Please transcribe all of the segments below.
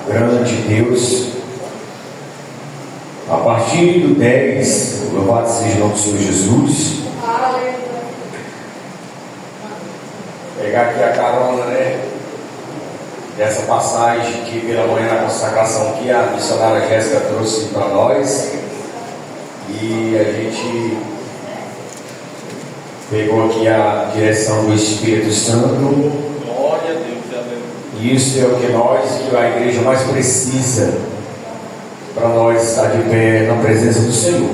grande Deus. A partir do 10, louvado seja o nome do Senhor Jesus. Pegar aqui a carona, dessa passagem que pela manhã na consagração que a missionária Jéssica trouxe para nós. E a gente pegou aqui a direção do Espírito Santo. Glória a Deus, amém. E isso é o que a igreja mais precisa, para nós estar de pé na presença do Senhor.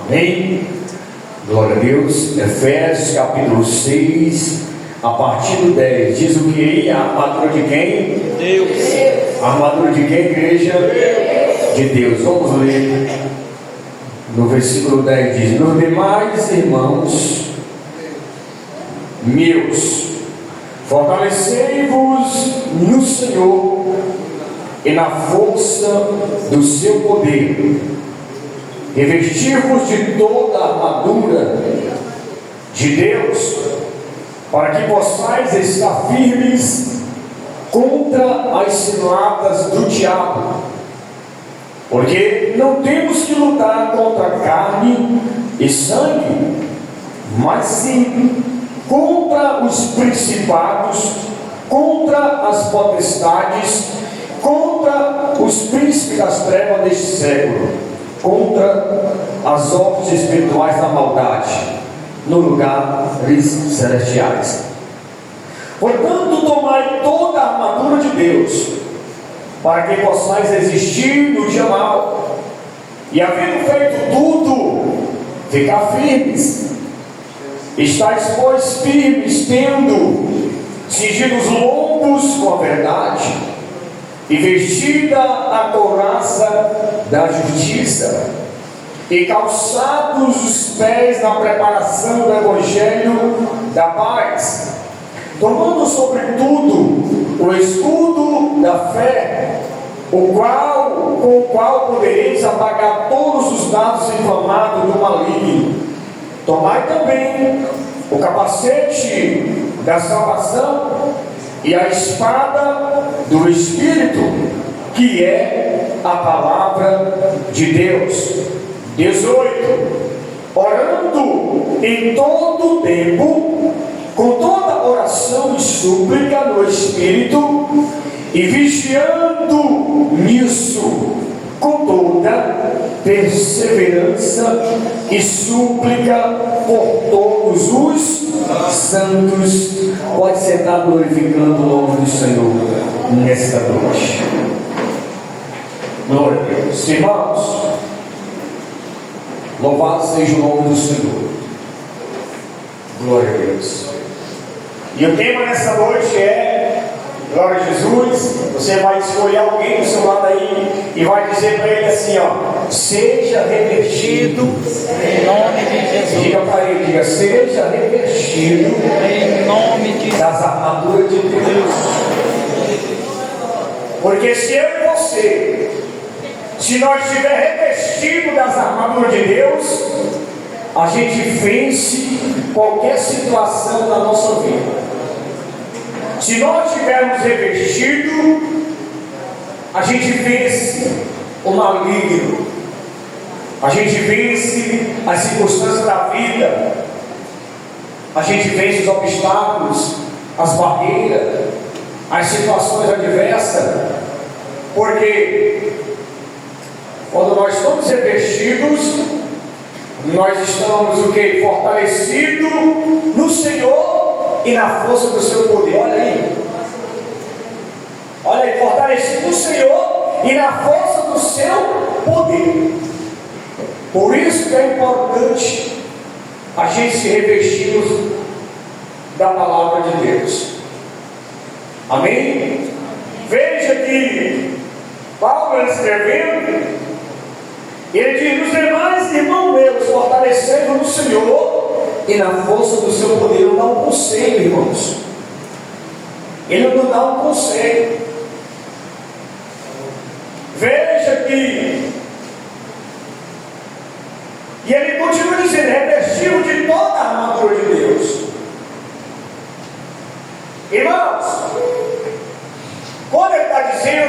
Amém? Glória a Deus. Efésios capítulo 6, a partir do 10, diz o que? A armadura de quem? Deus. A armadura de quem, igreja? Deus. De Deus. Vamos ler. No versículo 10 diz: nos demais irmãos meus, fortalecei-vos no Senhor e na força do seu poder, revestir-vos de toda a armadura de Deus, para que possais estar firmes contra as ciladas do diabo. Porque não temos que lutar contra carne e sangue, mas sim contra os principados, contra as potestades, contra os príncipes das trevas deste século, contra as obras espirituais da maldade no lugares celestiais. Portanto, tomai toda a armadura de Deus, para que possais resistir no dia mau, e havendo feito tudo, ficar firmes. Estais, pois, firmes, tendo cingido os lombos com a verdade, e vestida a couraça da justiça, e calçados os pés na preparação do evangelho da paz, tomando sobretudo o escudo da fé, com o qual podereis apagar todos os dados inflamados do maligno. Tomai também o capacete da salvação e a espada do Espírito, que é a palavra de Deus. 18. Orando em todo o tempo, com toda oração e súplica no Espírito, e vigiando nisso com toda perseverança e súplica por todos os santos. Pode sentar glorificando o nome do Senhor nesta noite. Glória a Deus. Irmãos, louvado seja o nome do Senhor. Glória a Deus. E o tema nessa noite é: glória a Jesus. Você vai escolher alguém do seu lado aí e vai dizer para ele assim, seja revestido Em nome de Jesus. Diga para ele, diga: seja revestido Em nome de das armaduras de Deus. Porque se eu e você, se nós estiver revestido das armaduras de Deus, a gente vence qualquer situação da nossa vida. Se nós estivermos revestidos, a gente vence o maligno, a gente vence as circunstâncias da vida, a gente vence os obstáculos, as barreiras, as situações adversas. Porque quando nós estamos revestidos, nós estamos o quê? Fortalecidos no Senhor e na força do seu poder. Olha aí, fortalecido no Senhor e na força do seu poder. Por isso que é importante a gente se revestir da palavra de Deus. Amém? Veja que Paulo escrevendo, ele diz: nos demais irmãos meus, fortalecendo no Senhor e na força do seu poder. Ele não dá um conselho, irmãos. Ele não dá um conselho. Veja que, e ele continua dizendo: revestido de toda a armadura de Deus. Irmãos, quando ele está dizendo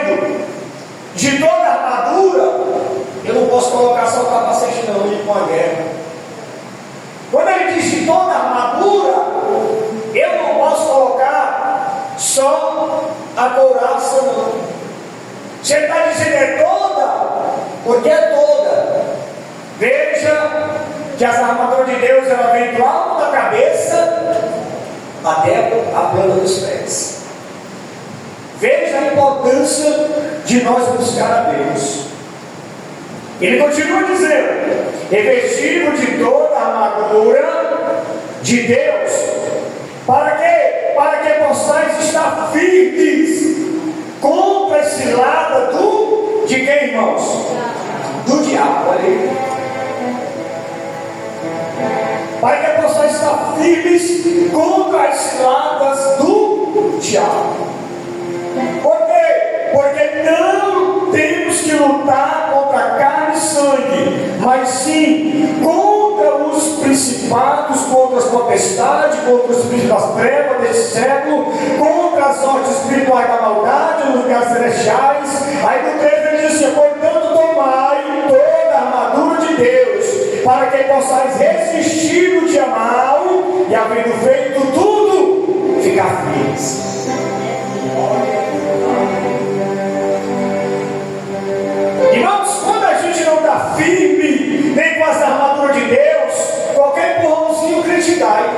de toda a armadura, eu não posso colocar só o capacete não, ir com a guerra. Quando ele diz de toda a armadura, eu não posso colocar só a couraça não. Se ele está dizendo é toda, porque é toda. Veja que as armaduras de Deus, ela vem do alto da cabeça até a planta dos pés. Veja a importância de nós buscar a Deus. Ele continua dizendo: revestido de toda a armadura de Deus, para quê? Para que possais estar firmes contra a cilada de quem, irmãos? Do diabo, olha aí. Para que possais estar firmes contra as ciladas do diabo. Por quê? Porque não temos que lutar contra carne e sangue, mas sim contra os principados, contra as potestades, contra os espíritos das trevas deste século, contra as ordens espirituais da maldade nos lugares celestiais. Aí no 13 ele diz assim: portanto, tomai toda a armadura de Deus, para que possais resistir no dia mal, e havendo feito tudo, ficar firmes. Irmãos, quando a gente não está firme, nem com as armaduras de Deus, qualquer empurrãozinho crente cai.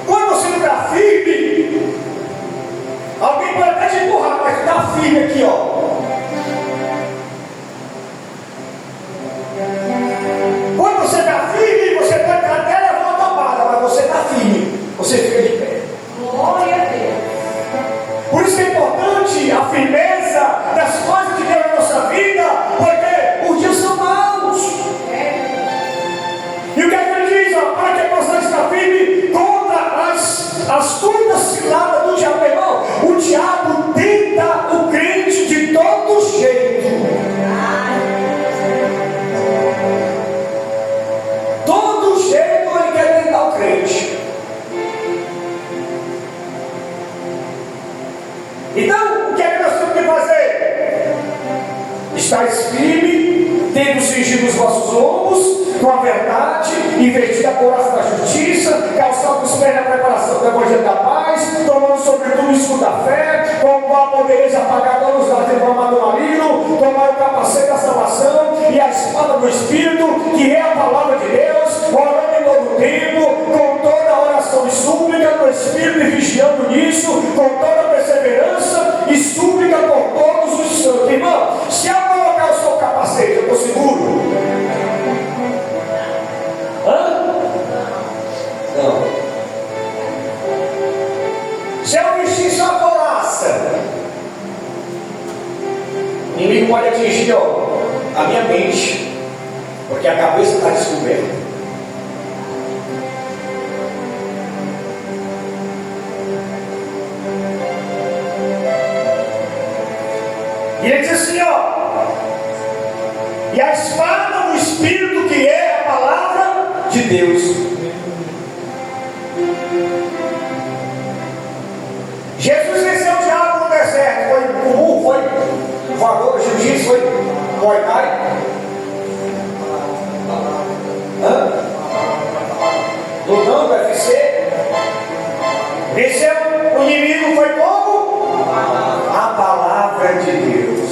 Quando você não está firme, alguém pode até te empurrar, mas está firme aqui, ó. Quando você está firme, você pode até levar uma topada, mas você está firme, você fica de pé. Glória a Deus. Por isso que é importante a firmeza das coisas de Deus na nossa vida, porque os dias são maus. E o que é que ele diz? Para que possa estar firme contra as astutas ciladas do diabo. Irmão, o diabo tenta o crente de todo jeito. Todo jeito ele quer tentar o crente. Então, o que é que nós temos que fazer? Estais firme, tendo cingido os vossos ombros com a verdade, investir a couraça da justiça, calçando os pés na preparação do evangelho da paz, tomando sobretudo o escudo da fé, com o qual podereis apagar todos os lados inflamados do maligno, tomar o capacete da salvação e a espada do Espírito, que é a palavra de Deus, orando em todo o tempo, com toda a oração e súplica do Espírito, e vigiando nisso, com toda a perseverança e súplica por todos os santos. Irmão, se eu colocar o seu capacete, eu estou seguro? Hã? Não. Se eu vestir sua couraça, o inimigo pode atingir, ó, a minha mente, porque a cabeça está descoberta. E ele diz assim, ó: e a espada do Espírito, que é a palavra de Deus. Jesus venceu o diabo no deserto. Foi comum, foi voador, jiu-jitsu, foi muay thai. Lutando, UFC. Venceu o inimigo, foi como? A palavra de Deus.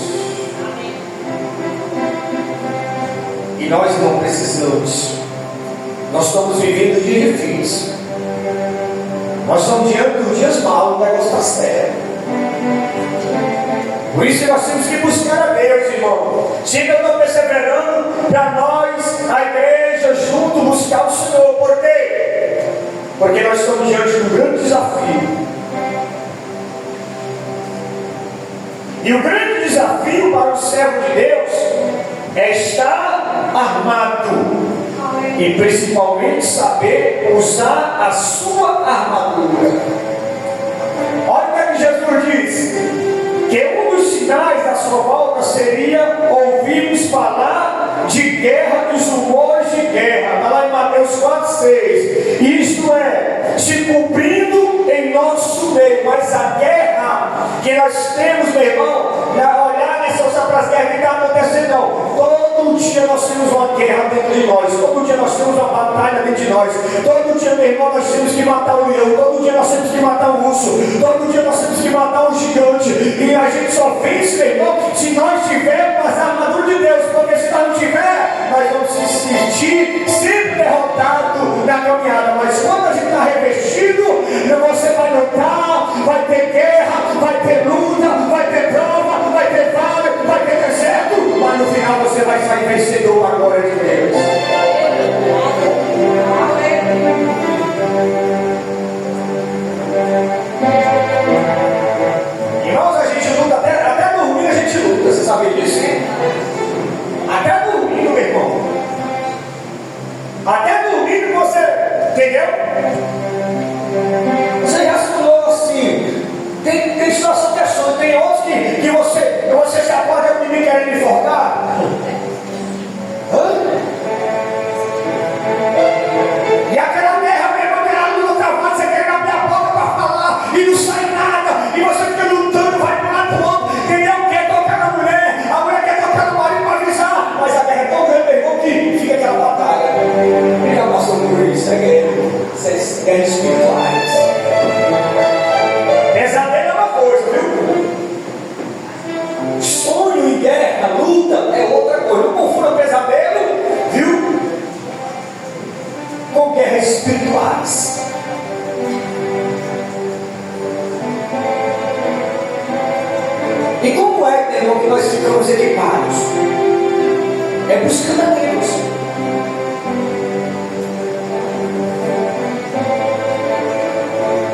E nós não precisamos. Nós estamos vivendo dias difíceis. Nós estamos diante dos dias maus, o negócio está sério. Por isso que nós temos que buscar a Deus, irmão. Siga eu estou perseverando para nós, a igreja, junto, buscar o Senhor. Por quê? Porque nós estamos diante de um grande desafio. E o grande desafio para o servo de Deus é estar armado. E principalmente saber usar a sua armadura. Olha o que Jesus diz: que um dos sinais da sua volta seria ouvirmos falar de guerra, dos rumores de guerra. Está lá em Mateus 4,6. Isto é, se cumprindo em nosso meio. Mas a guerra encerrar, que nós temos, meu irmão, olhar nessas outras guerras que está acontecendo, não. Todo dia nós temos uma guerra dentro de nós, todo dia nós temos uma batalha dentro de nós, todo dia, meu irmão, nós temos que matar o leão, todo dia nós temos que matar o urso, todo dia nós temos que matar o gigante, e a gente só vence, meu irmão, se nós tivermos as armaduras de Deus, porque se nós não tiver, nós vamos se sentir sempre derrotados na caminhada. Mas quando a gente está revestido, você vai lutar, vai ter guerra, vai ter luta, vai ter prova, vai ter vale, vai ter deserto, mas no final você vai sair vencedor a glória de Deus. Irmãos, a gente luta, até dormir a gente luta, você sabe disso? Até dormir, meu irmão. Até dormir você, entendeu? Você já falou assim, tem situação que é sonho, tem outros que você se acorda com mim querendo me enforcar. E aquela guerra mesmo, aquela luta travada, você quer abrir a boca para falar e não sai nada, e você fica lutando, vai para lá para o outro, entendeu? Quer tocar na mulher, a mulher quer tocar no marido para avisar, mas a guerra é tão grande, meu irmão, que fica aquela batalha. Ele já passou por isso, é guerras espirituais. Pesadelo é uma coisa, viu? Sonho e guerra, luta é outra coisa. Não confunda pesadelo, viu? Com guerras espirituais. E como é, irmão, que nós ficamos equipados? É buscando a Deus.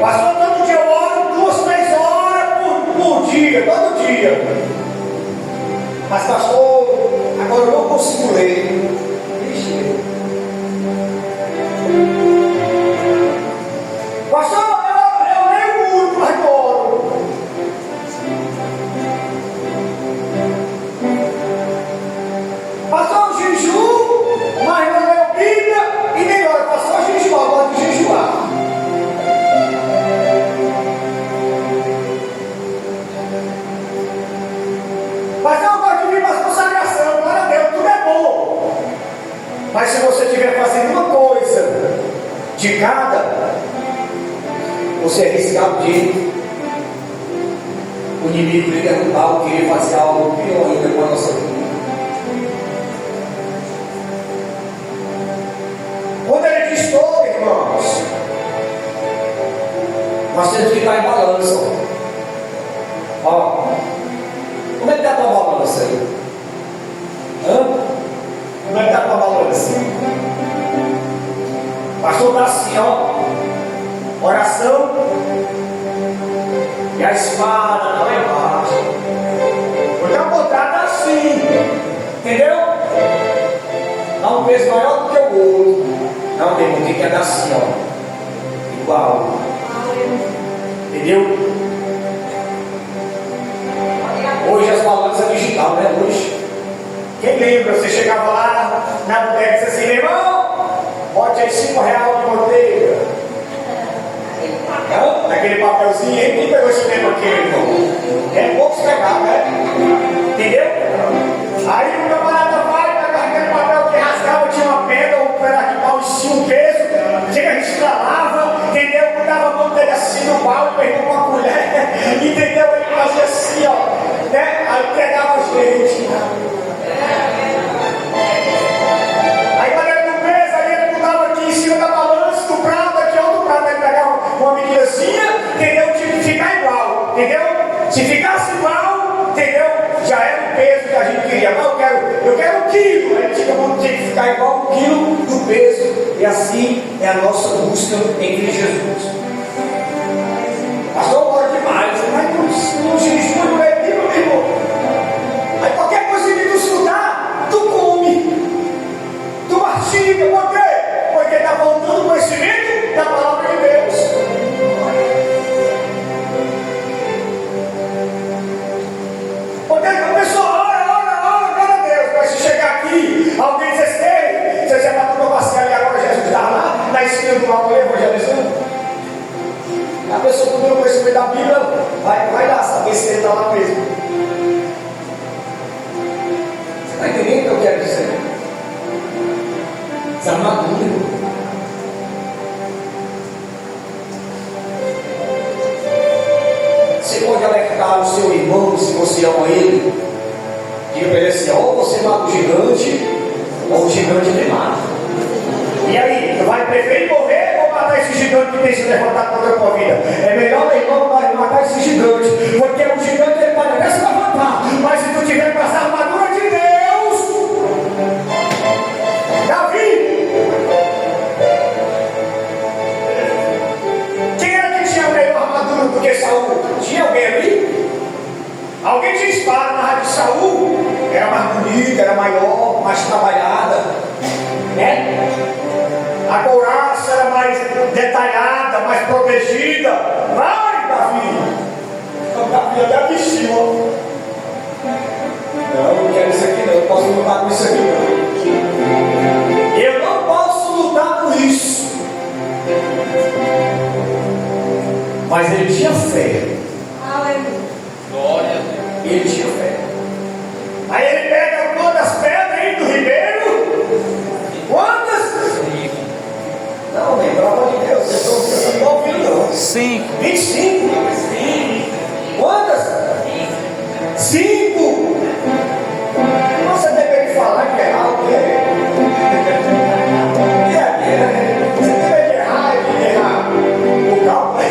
Pastor, todo dia eu oro 2, 3 horas por dia, todo dia. Mas pastor, agora eu não consigo ler. Vixe. Pastor, eu leio muito, mas não oro. Pastor, eu jejuo, mas não leio Bíblia e nem oro. Pastor, eu jejuo, eu gosto de jejuar. Mas eu gosto de vir para as consagrações, glória a Deus, tudo é bom. Mas se você estiver fazendo uma coisa de cada, você é arriscado de o inimigo lhe derrubar ou querer fazer algo pior ainda com a nossa vida. Quando ele diz todo, irmãos, nós temos que estar em balança. Ó. Como é que está a tua balança aí? Como é que está a tua balança? Pastor está assim, ó. Oração. E a espada está lá embaixo. Porque a botada está assim. Entendeu? Dá um peso maior do que o outro. Não, meu irmão, tem que andar assim, ó. Igual. Entendeu? Hoje as balanças digital, né? Hoje. Quem lembra? Você chegava lá na bodega e disse assim, meu irmão, bote aí R$5 de manteiga. Naquele papelzinho, quem pegou esse tempo aqui, irmão? É poucos pegados, né? Entendeu? Aí o camarada vai, pega aquele papel que rasgava, tinha uma pedra, um pedaço de pau, enchia um peso, chega, a gente estralava, entendeu? Botava a mão dele assim no pau, pegou uma colher, entendeu? Ele fazia assim, ó, né? Aí pegava a gente. Aí quando ele não fez, aí ele botava aqui em cima da balança, do prato, aqui outro prato, ele pegava uma medidazinha, entendeu? Tinha que ficar igual, entendeu? Se ficasse igual, entendeu? Já era o peso que a gente queria. Mas eu quero 1 quilo. Aí tinha que ficar igual 1 quilo do peso. E assim é a nossa busca em Cristo Jesus. Pastor, eu oro demais. Mas não jejum, não é Bíblia, meu irmão. Aí qualquer coisa que tu estudar, tu come. Tu mastiga. Por quê? Porque está faltando conhecimento da palavra de Deus. Porque a pessoa ora, glória a Deus. Mas se chegar aqui, alguém diz assim, você já está tudo passear e agora Jesus está lá, na esquina do lado do evangelizando. A pessoa não tem o conhecimento da olhar, saber se ele está lá mesmo. Você está entendendo o que eu quero dizer? Desarmadura. Você pode alertar o seu irmão se você ama ele. Diga para ele assim: ou você mata o gigante, ou o gigante te mata. E aí, tu vai preferir morrer ou matar esse gigante que tem se levantado contra a tua vida? É melhor, meu irmão, matar esse gigante, porque o gigante ele pode até se levantar, mas se tu tiver com essa armadura de Deus, Davi, quem era que tinha a melhor armadura do que Saul? Tinha alguém ali? Alguém tinha espada na rádio de Saul? Era mais bonita, era maior, mais trabalhada, né? A couraça era mais detalhada, mais protegida. Vai, Davi! Então, Davi até vestiu. Não, não quero isso aqui não. Eu posso lutar com isso aqui não. Eu não posso lutar com isso. Mas ele tinha fé. Glória a Deus. Ele tinha fé. Aí ele pega quantas pedras aí do ribeiro? Quantas? Não, pelo amor de Deus, vocês estão ouvindo não. 5. 25? Quantas? 5. Você deveria falar que errar o quê? Você deveria errar o cálculo.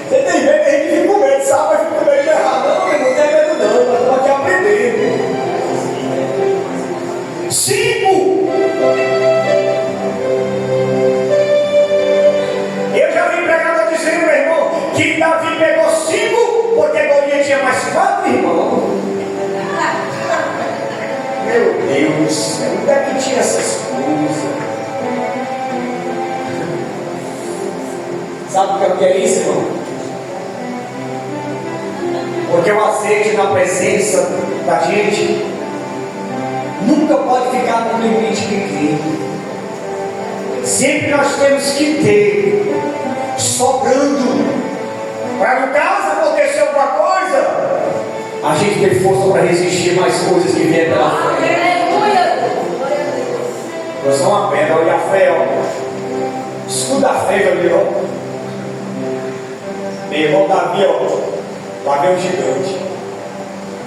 Você tem medo, a gente fica com medo, sabe? Mas fica com medo de errar. Não, eu não tenho medo não, nós estamos aqui aprendendo. 5. Eu já vi pregador dizendo, meu irmão, que Davi pegou 5 porque Golias tinha mais 4 irmãos. Meu Deus, onde é que tinha essas coisas? Sabe o que é isso, irmão? Porque o azeite na presença da gente nunca pode ficar no limite pequeno. Sempre nós temos que ter sobrando, para no caso acontecer alguma coisa, a gente ter força para resistir mais coisas que vêm pela frente. Eu sou uma pedra, olha a fé, ó. Escuta a fé, meu irmão. Meu irmão Davi, ó, lá vem um gigante.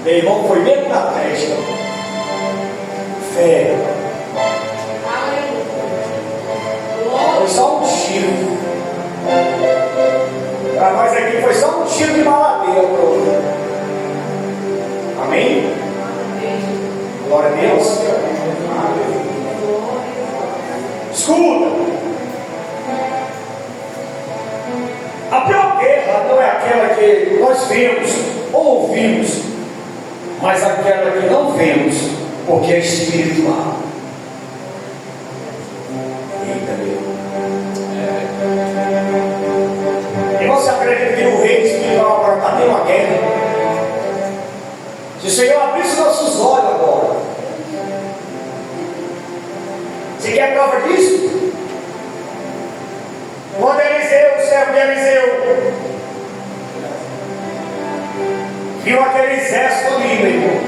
Meu irmão foi mesmo na testa. Fé. Foi só um tiro. Para nós aqui foi só um tiro de maladeira. Amém? Glória a Deus. Escuta. A pior guerra não é aquela que nós vemos ou ouvimos, mas aquela que não vemos, porque é espiritual. Eita Deus. E você acredita que o reino espiritual agora está tendo uma guerra? Se o Senhor abrisse nossos olhos agora, você quer prova disso? Quando Eliseu, o servo de Eliseu, viu aquele exército ali, meu irmão,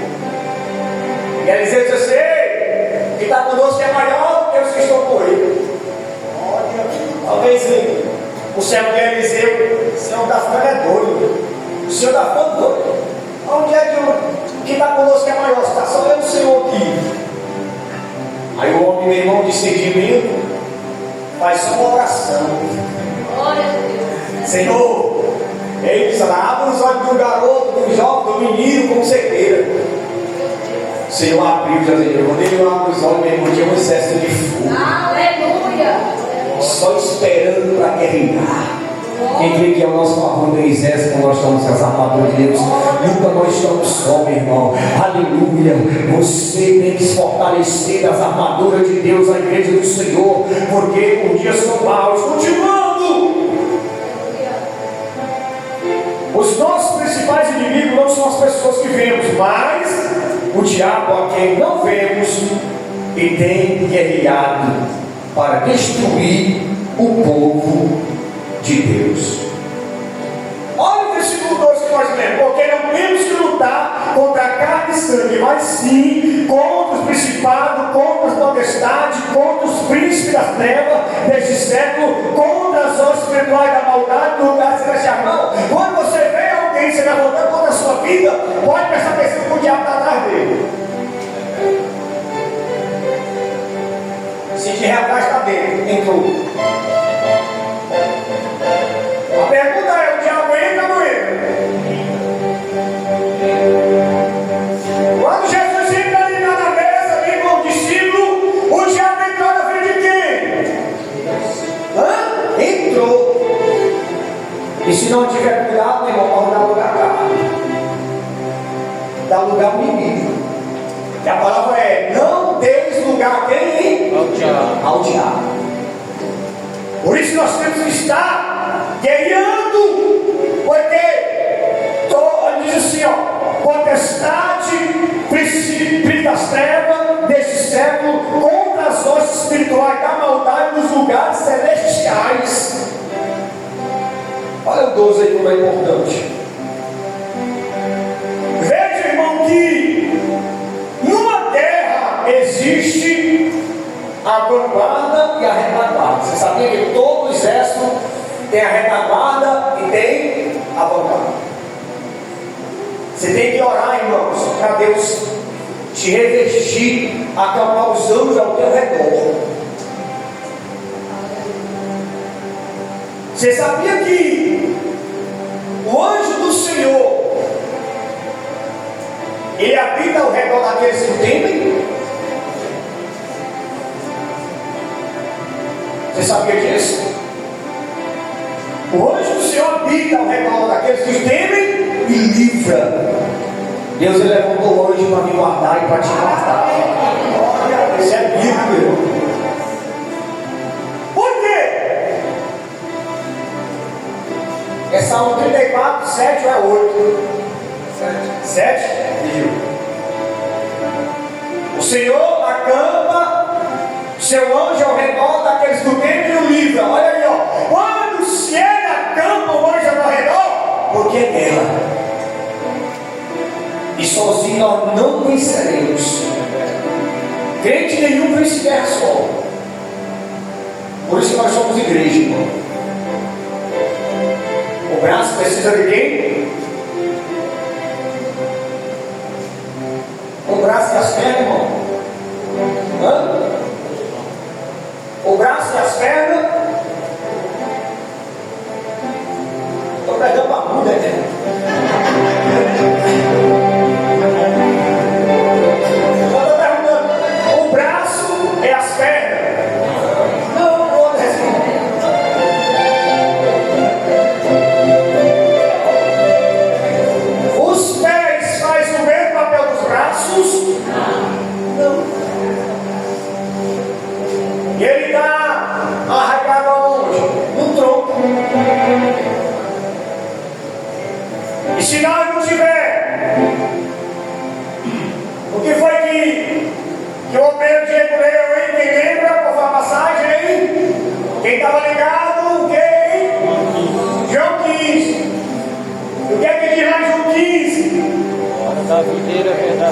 e Eliseu disse assim: ei, que está conosco é maior do que os que estão com ele. Olha, talvez ele, o servo de Eliseu, o Senhor está ficando é doido. O Senhor está ficando doido. Onde é que o que está conosco é maior? Está só eu, o Senhor aqui. Aí o homem, meu irmão, de seguimento, faz só uma oração. Senhor, ele abre os olhos do garoto, do jovem, do menino, como você queira. O Senhor abriu, já dizia, quando ele abre os olhos, meu irmão, tinha um exército de fogo. Aleluia! Só esperando para guerrear. Quem crê que é o nosso favor do exército, quando nós estamos com as armaduras de Deus, nunca nós estamos só, meu irmão. Aleluia! Você tem que se fortalecer das armaduras de Deus, a igreja do Senhor, porque os dias são maus. Continuando, os nossos principais inimigos não são as pessoas que vemos, mas o diabo a quem não vemos e tem guerreado para destruir o povo de Deus. das trevas deste século, contra as hostes espirituais da maldade no lugar celestial. Irmão, quando você vê alguém se levantando contra a sua vida, pode prestar atenção que o diabo está atrás dele. Se tiver atrás, está dentro, entrou. A pergunta é: o diabo entra ou não entra? Quando Jesus entra ali na mesa, ali com o discípulo, o diabo entrou na frente de quem? Entrou. E se não tiver cuidado, meu irmão, pode dar lugar a carne. Dá lugar ao inimigo. E a palavra é: não deis lugar a quem? Ao diabo. Por isso nós temos que estar guerreando, porque diz assim, potestade, príncipe das trevas deste século, contra as hostes espirituais da maldade nos lugares celestiais. Olha o 12 aí como é importante. Veja, irmão, que numa guerra existe a vanguarda e a retaguarda. Você sabia que todo exército tem a retaguarda e tem a vanguarda? Você tem que orar, irmãos, para Deus te revestir, acampar os anjos ao teu redor. Você sabia que o anjo do Senhor, ele habita ao redor daqueles que o temem? Você sabia disso? O anjo do Senhor habita ao redor daqueles que o temem e livra. Deus ele levantou o anjo para me guardar e para te matar. Olha, isso é bíblico. Por quê? É Salmo 34, 7 ou é 8? 7? O Senhor acampa seu anjo ao redor daqueles que o temem e o livra. Olha aí, quando se ele acampa o anjo ao redor, porque é guerra. E sozinho nós não venceremos. Crente nenhum vence guerra só. Por isso que nós somos igreja, irmão. O braço precisa de quem? O braço e as pernas, irmão. O braço e as pernas. Estou pegando a bunda, né? Eu estou perguntando: o braço e as pernas? Não, não vou responder. Os pés fazem o mesmo papel dos braços? Não. E ele está arraigado aonde? No tronco. E se nós não tiver, o que foi que o obreiro Diego leu, hein? Quem lembra qual foi a passagem, hein? Quem estava ligado? Quem? João 15. O que é que diz lá em João 15?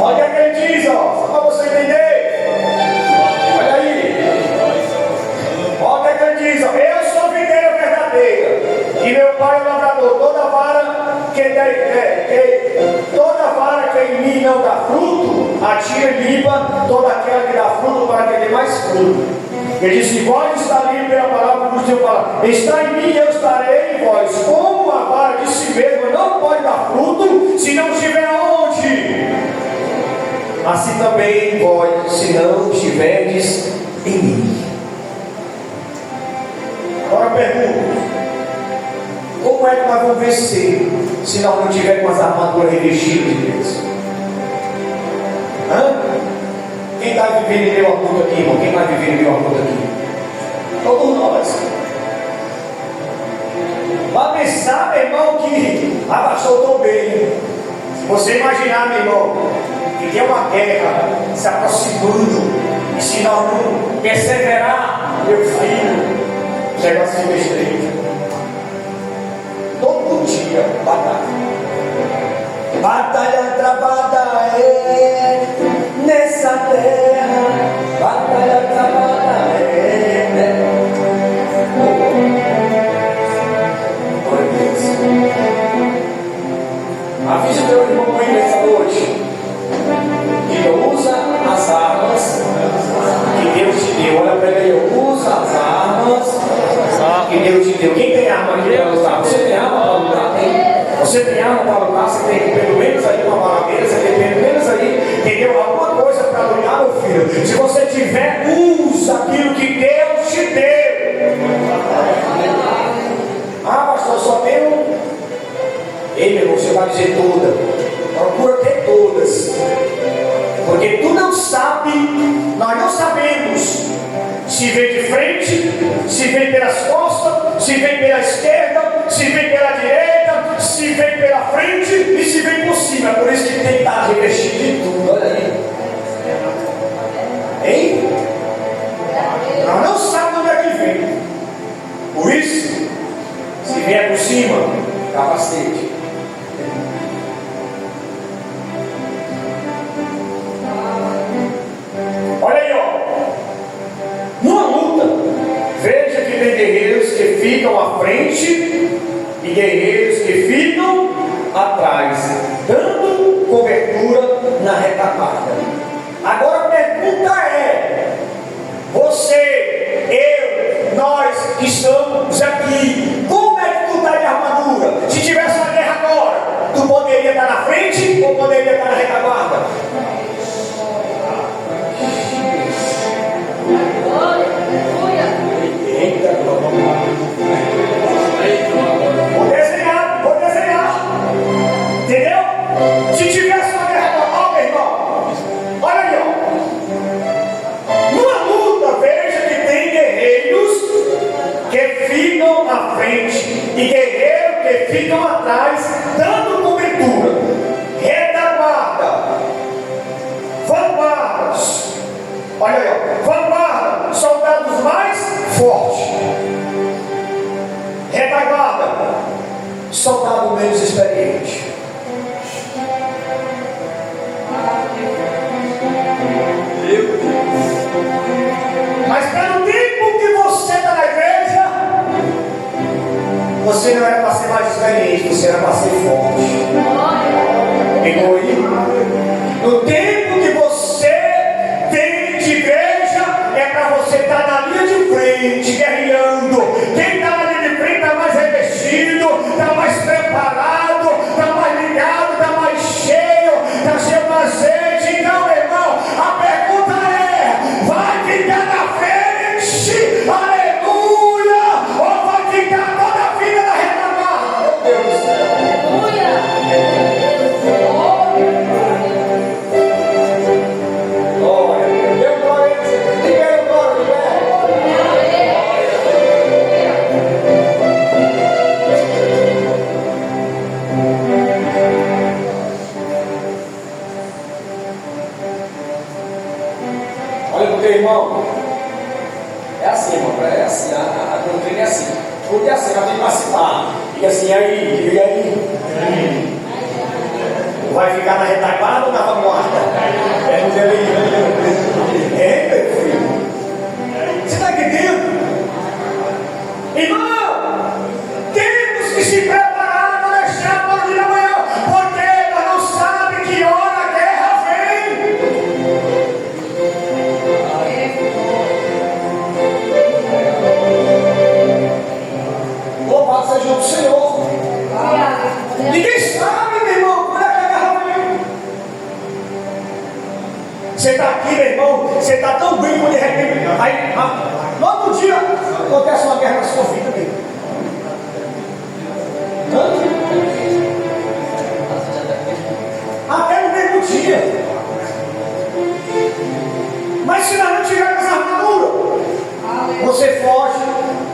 Olha o que é que ele diz, só para você entender. Olha aí. Olha o que é que ele diz, eu sou a videira verdadeira e meu pai é o lavrador. Toda vara que em mim não dá fruto, atira e limpa toda aquela que dá fruto para que dê mais fruto. Ele disse: vós está livre pela palavra que o Senhor fala. Está em mim e eu estarei em vós. Como a vara de si mesma não pode dar fruto se não estiver onde? Assim também vós, se não estiverdes em mim. Agora eu pergunto: como é que nós vamos vencer se nós não tivermos com as armaduras revestidas de Deus? Quem está vivendo em meu acordo aqui, irmão? Quem vai viver em meu acordo aqui? Todos nós. Vai pensar, meu irmão, que pastor, eu estou bem. Se você imaginar, meu irmão, que tem uma guerra se aproximando, e se nós não perseverar, meu filho, o negócio fica estreito. Todo dia, batalha. Batalha travada é nessa terra. Batalha travada é Você tem arma para lutar, você tem pelo menos aí uma baladeira, você tem pelo menos aí, entendeu? Alguma coisa para lutar, meu filho. Se você tiver, usa aquilo que Deus te deu. Ah, pastor, só tem um. Ei, meu irmão, você vai dizer toda. Procura ter todas. Porque tu não sabe, nós não sabemos se vem de frente, se vem pelas costas, se vem pela esquerda, se vem pela direita, se vem pela frente e se vem por cima. Por isso que tem que estar revestido de tudo. Olha aí. Hein? Nós não sabemos onde é que vem. Por isso, se vier por cima, capacete. Olha aí, ó. Numa luta, veja que tem guerreiros que ficam à frente e guerreiros que ficam atrás, dando cobertura na retaguarda. Agora a pergunta é: você, eu, nós que estamos aqui, como é que tu está de armadura? Se tivesse uma guerra agora, tu poderia estar na frente ou poderia estar na retaguarda? Eita, vou desenhar. Entendeu? Se tivesse uma guerra normal, meu irmão, olha aí, ó. Numa luta, veja que tem guerreiros que ficam à frente e guerreiros que ficam atrás, dando cobertura. Retaguarda, vanguardas. Olha aí, ó. Vanguarda, soldados mais fortes. Retaguarda, soldado menos experiente. Mas pelo tempo que você está na igreja, você não era para ser mais experiente, você era para ser forte. Pegou aí? No tempo que você tem de igreja, é para você estar na linha de frente, guerreando. Quem está na linha de frente está mais revestido, está mais preparado, está mais ligado, está mais cheio, está cheio de azeite. Então, meu irmão, a pergunta é: vai ficar na frente, aleluia, ou vai ficar toda a vida na retaguarda? Meu Deus do céu. Irmão, é assim, irmão, é assim, a doutrina é assim. Porque assim, ela tem que participar. Fica assim, e aí? Vai ficar na retaguarda ou na vanguarda? É no dele. É, meu filho. Você está entendendo? Irmão, temos que se preparar para deixar para o dia de amanhã. Porque nós não sabemos que hora a guerra vem. Louvado seja o Senhor. Ninguém sabe, meu irmão, quando é que a guerra vem. Você está aqui, meu irmão, você está tão bem quando de repente. Aí, no outro dia, acontece uma guerra na sua vida, meu irmão. Até no mesmo dia. Mas se nós não tivermos armadura, você foge,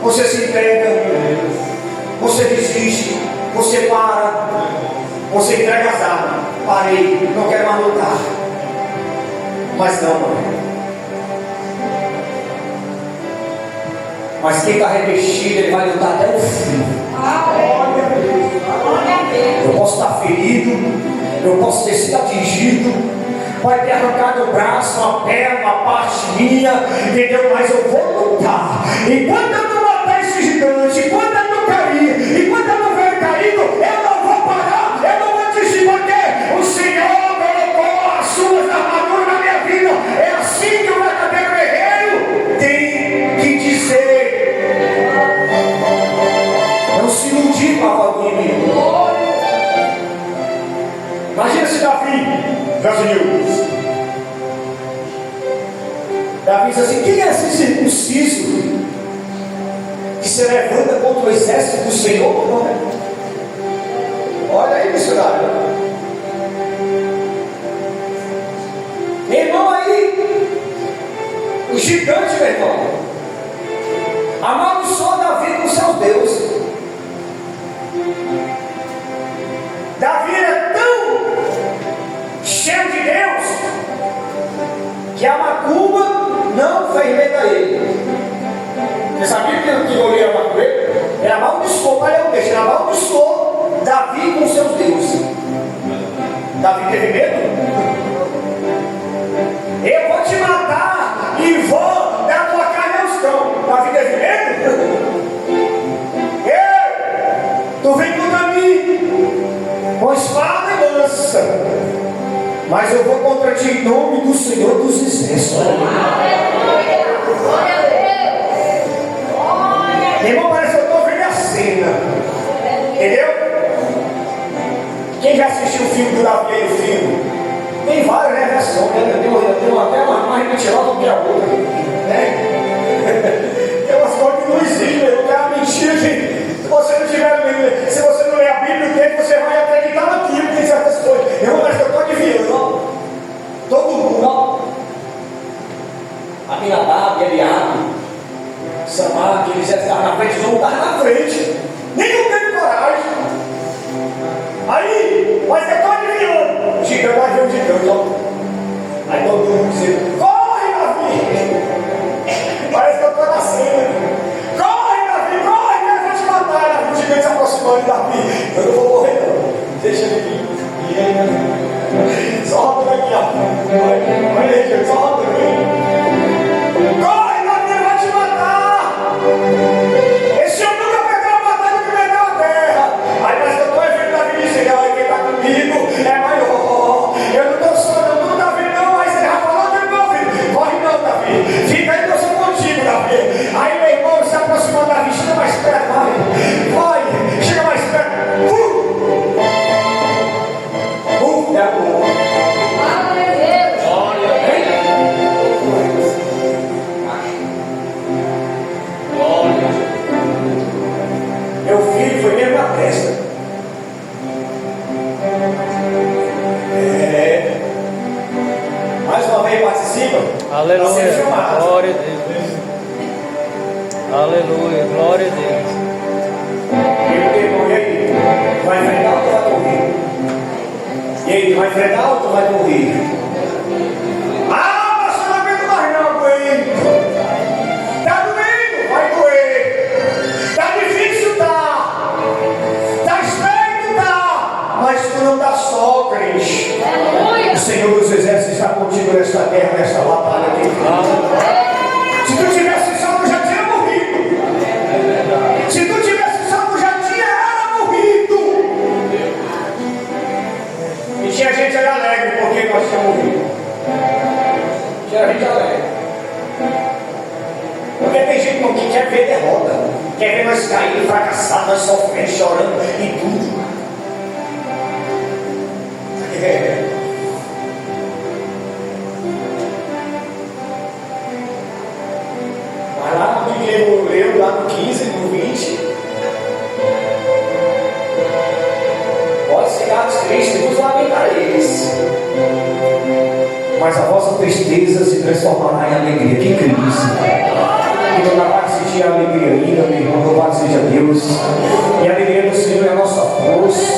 você se entrega, você desiste, você para, você entrega as armas. Parei, não quero mais lutar. Mas não, mano. Mas quem está revestido, ele vai lutar até o fim. Eu posso estar ferido, eu posso ter sido atingido, vai ter arrancado o braço, a perna, a parte minha, entendeu? Mas eu vou lutar. Enquanto eu não matar esse gigante, enquanto eu não cair, enquanto eu não ver caído, eu não vou parar, eu não vou desistir, porque o Senhor colocou as suas armaduras na minha vida. É assim que o verdadeiro guerreiro tem que dizer. Não se iludir com a família. Brasil. Davi diz assim: quem é esse circunciso que se levanta contra o exército do Senhor? Olha aí, missionário. Meu irmão, aí, o gigante, meu irmão, amaldiçoou Davi com seus deuses. Davi era tão cheio de Deus que a macumba não fermenta ele. Você sabia que o olho era macumbeiro? Ele amaldiçoou, para eu deixar, ele amaldiçoou Davi com seus deuses. Davi teve medo? Eu vou te matar e vou dar tua carne aos cão. Davi teve medo? Tu vem contra mim com espada e lança, mas eu vou contra ti em nome do Senhor dos Exércitos. Meu irmão, parece que eu estou vendo a cena. Entendeu? Quem já assistiu o filme do Davi aí, o filme? Tem várias, né? Versões, né? Tem até uma mais mentirosa do que a outra, né? Tem umas coisas que não existem, meu. É uma mentira que, se você não tiver, se você não ler a Bíblia, o tempo você vai acreditar naquilo, tem certas coisas. Eu parece que eu estou adivinhando, ó. Todo mundo, ó. Aminadab, Eliabe, Samar, que eles estavam na frente, eles vão estar na frente. Nenhum teve coragem. Aí, mas eu estou adivinhando. O gigante vai ver o gigante, ó. Aí todo mundo dizendo: corre, Davi! Parece que eu estou na cena. Corre, Davi, corre, que eu vou te matar. O gigante se aproximando de Davi. Eu não vou morrer, não. Deixa ele vir. E aí, Davi? Só roda aqui, ó. Olha aí, gente, só roda aqui. Corre, Davi, ele vai te matar. Esse homem nunca perdeu a batalha que perdeu a terra. Aí parece que eu estou vendo Davi dizendo: olha, quem está comigo é maior. Eu não estou sonhando com Davi, não, mas ele já falou que ele não ouviu. Corre não, Davi. Fica aí que eu sou contigo, Davi. Aí meu irmão se aproximou da Davi. Chega mais perto, vai. Vai, chega mais perto. É bom. Meu filho foi mesmo na testa. Mais uma vez participa. Aleluia. Glória a Deus. Aleluia. Glória a Deus. E aí? Vai enfrentar ou tu vai morrer? E aí, vai enfrentar ou tu vai morrer? Ah, pastor, não aguento mais não, aguento. Tá doendo? Vai doer. Tá difícil, tá. Tá estranho, tá. Mas tu não tá só, crente. O Senhor dos Exércitos está contigo nesta guerra, nesta batalha aqui. Se tu tivesse só, tu já tinha morrido. Se tu tivesse só, tu já tinha morrido. E tinha gente aí alegre porque nós tínhamos morrido. Tinha gente alegre. Porque tem gente que quer ver derrota, quer ver nós cair, fracassados, nós sofrendo, chorando e tudo. Mas lá no Bíblia eu leio, lá no 15, no 20, pode ficar triste, vos lamentareis, mas a vossa tristeza se transformará em alegria. Que crise! Que não dá para sentir a alegria ainda, meu irmão. Louvado seja Deus. E a alegria do Senhor é a nossa força.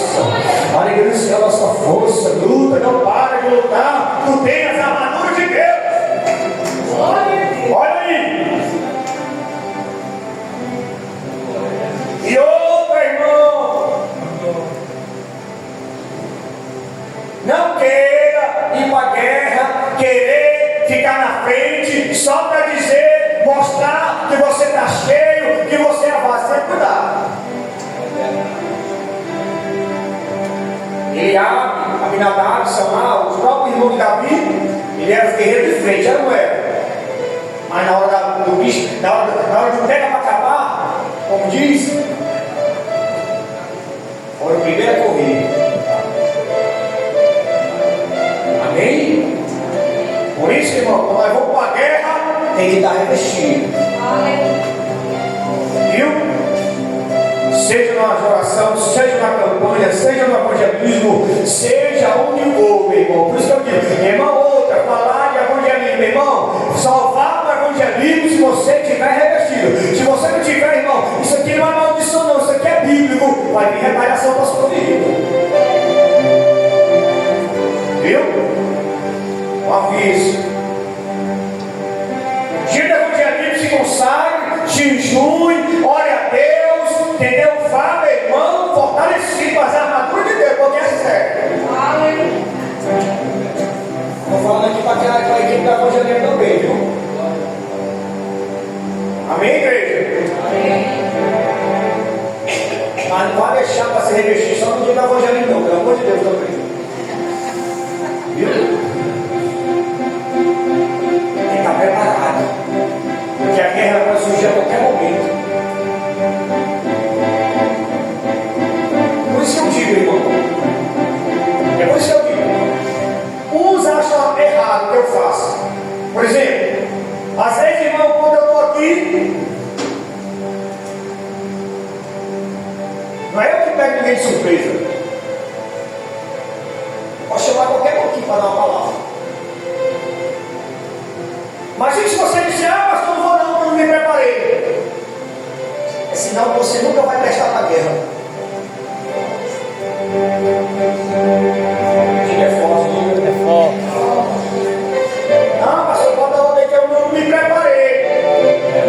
A alegria do Senhor é a nossa força. Luta, não para de lutar. Tu tens a armadura de Deus. Olha aí. E outra, irmão, não queira ir para a guerra, querer ficar na frente só para dizer, mostrar que você está cheio, que você avança. Tem que cuidar. Eliabe, Aminadab, Samar, os próprios irmãos de Davi, ele era guerreiro de frente, era não era? Mas na hora do bicho, na hora do pega para acabar, como diz, foi o primeiro a correr. Amém? Por isso, irmão, quando nós vamos para a guerra, tem que estar revestido. Viu? Seja na oração, seja na campanha, seja no evangelismo, seja onde for, meu irmão. Por isso que eu digo, irmão, outra, falar de evangelismo, meu irmão, só vá para o evangelismo se você estiver revestido. Se você não tiver, irmão, isso aqui não é maldição, não, isso aqui é bíblico, vai vir retaliação para a sua vida. Viu? Um aviso. Dia do evangelismo, se consagre, jejum, ore a Deus, entendeu? Vá, meu irmão, fortalecido com as armaduras de Deus, porque é certo. Estou falando aqui para a equipe da evangelismo também, viu? Amém, igreja? Amém. Mas não vai deixar para se revestir só no dia do evangelismo, não, pelo amor de Deus também. Viu? Tem que estar preparado, porque a guerra vai surgir a qualquer momento. Por isso que eu digo, irmão, é por isso que eu digo, uns acham errado o que eu faço. Por exemplo, às vezes, irmão, quando eu estou aqui, não é eu que pego ninguém de surpresa. Posso chamar qualquer um aqui para dar uma palavra. Imagine se você disser, pastor, não vou não, porque eu não me preparei. Senão você nunca vai prestar para a guerra. Diga, é forte, É forte. Não, pastor, pode dar outra que eu não me preparei.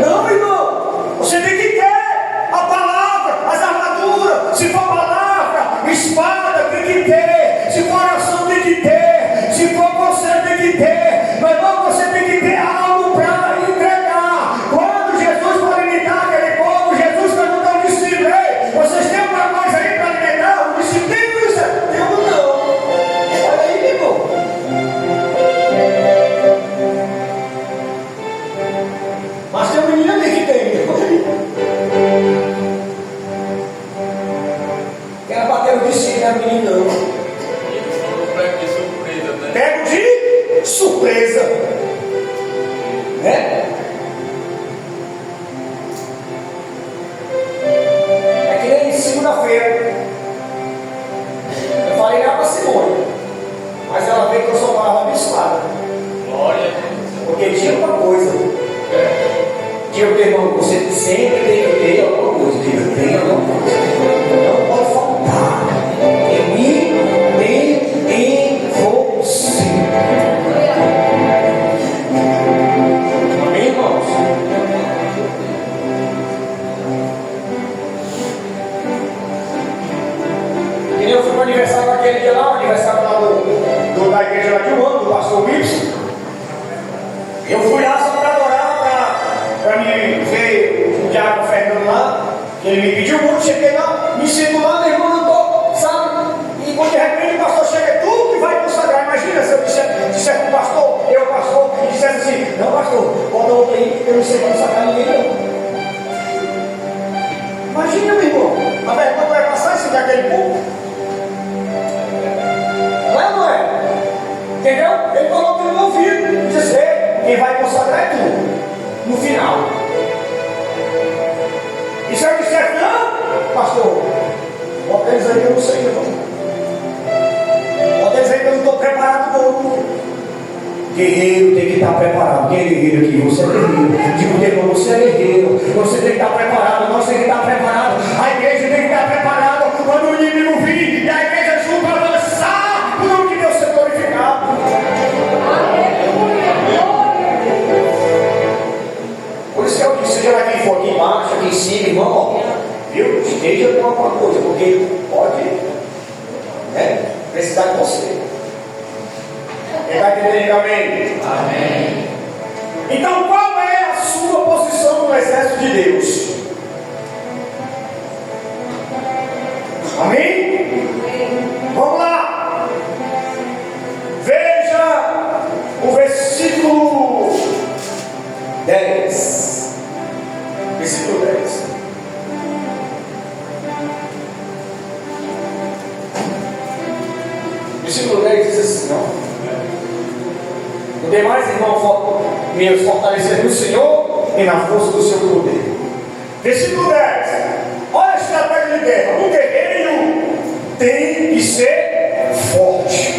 Não, irmão, você tem que ter a palavra, as armaduras. Se for palavra, espada, tem que ter. Se for oração, tem que ter. Se for conselho, tem que ter. Mas não, você tem que ter algo para entregar. Quando Jesus foi alimentar aquele povo, Jesus perguntou ao discípulo: ei, vocês têm alguma coisa aí para alimentar? O discípulo tem isso? Eu não. Olha aí, meu irmão. Mas tem um menino ali que tem. Quer bater o discípulo, não é menino não. Pego de surpresa, né? É que nem segunda-feira eu falei lá para Simone, mas ela veio que eu sou uma abençoada. Glória. Porque tinha uma coisa, tinha o irmão, você sempre tem que ter alguma coisa, tem alguma coisa, não pode faltar. Em mim tem em você. Amém, irmãos? E eu fui para o aniversário daquele dia lá, o aniversário lá da igreja lá de um ano, do pastor Wilson. Eu fui lá só para adorar, para me ver o diácono Fernando lá, que ele me pediu muito, cheguei lá, me sinto lá, meu irmão, não estou, sabe? E quando de repente o pastor chega, tu que vai consagrar. Imagina se eu disser para o pastor, e dissesse assim: não, pastor, bota outra aí, eu não sei consagrar ninguém não. Imagina, meu irmão, a vergonha vai passar em cima daquele povo. Não é, não é? Entendeu? Ele falou que no meu ouvido, dizer, quem vai consagrar é tu, no final. E se eu disser, não, pastor, bota eles aí que eu não sei, não. Bota eles aí que eu não estou preparado, não. Guerreiro tem que estar preparado. Quem é guerreiro aqui? Você é guerreiro. Digo, irmão, você é guerreiro. Você tem que estar preparado. Nós temos que estar preparado. A igreja tem que estar preparada. Quando o inimigo vir, e a igreja junto para avançar, o nome de Deus ser glorificado. Por isso que eu disse, seja lá quem for aqui embaixo, aqui em cima, irmão, viu? Esteja com alguma coisa, porque pode, né, precisar de você. Quem vai entender? Amém? Amém. Então, qual é a sua posição no exército de Deus? Amém? Vamos lá. Veja o versículo 10. Versículo 10. Versículo 10 diz assim, não? No Demais, irmãos, meus, fortalecer no Senhor e na força do seu poder. Versículo 10. Olha a estratégia de guerra. Um guerreiro tem que ser forte.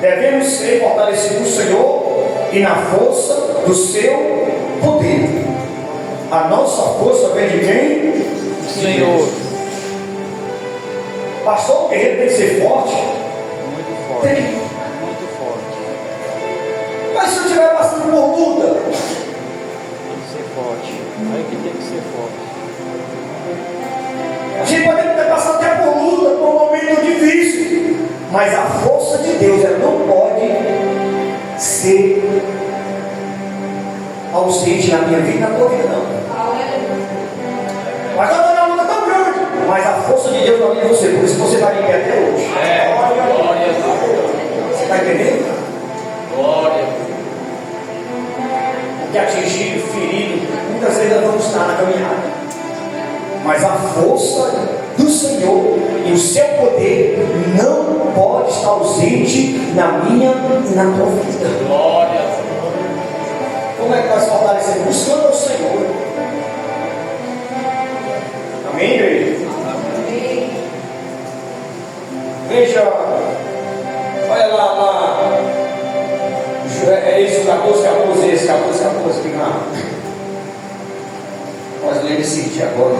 Devemos ser fortalecidos no Senhor e na força do seu poder. A nossa força vem de quem? Senhor. Pastor, o guerreiro tem que ser forte? Muito forte. Tem. Muito forte. Mas se eu estiver passando por luta, Tem que ser forte. Aí que tem que ser forte. a gente pode ter passado até por luta, por um momento difícil, mas a força de Deus, ela não pode ser ausente na minha vida e na tua vida, não. Mas eu estou na luta tão grande, mas a força de Deus na minha você, por isso você vai em pé até hoje. Glória a Deus. Você está entendendo? Glória. Porque atingido, ferido, muitas vezes nós vamos estar na caminhada. Mas a força do Senhor e o seu poder não pode estar ausente na minha e na tua vida. Glória. Como é que nós fortalecemos? Buscando ao Senhor. Amém, igreja? Amém. Veja, olha lá, é isso, 14, esse 14, que lá. Nós lemos esse dia agora.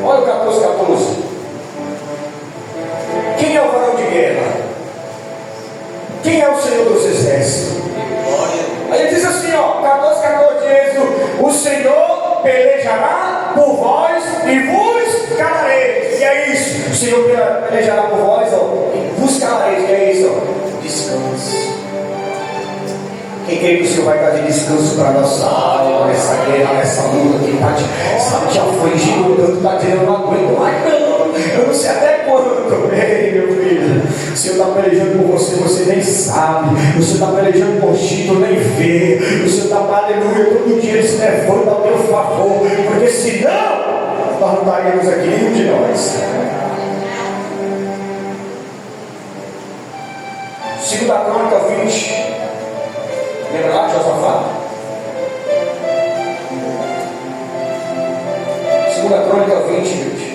Olha o 14. Quem é o varão de guerra? Quem é o Senhor dos exércitos? Aí ele diz assim, ó, 14 diz: o Senhor pelejará por vós e vos calareis. E é isso, o Senhor pelejará por vós, ó, e vos calareis. E é isso, ó, descanso. Quem crê que o Senhor vai trazer descanso para a nossa alma, nessa guerra, nessa luta que está te afligindo tanto, está dizendo: eu não aguento mais, não, eu não sei até quando. Ei, meu filho, o Senhor está pelejando por você, você nem sabe. O Senhor está pelejando por ti, tu nem vê. O Senhor está, aleluia, todo dia ele se levanta ao teu favor, porque senão nós não estaríamos aqui, nenhum de nós. Segunda Crônica 20. Lembra lá de Josafá? Segunda Crônica 20, gente.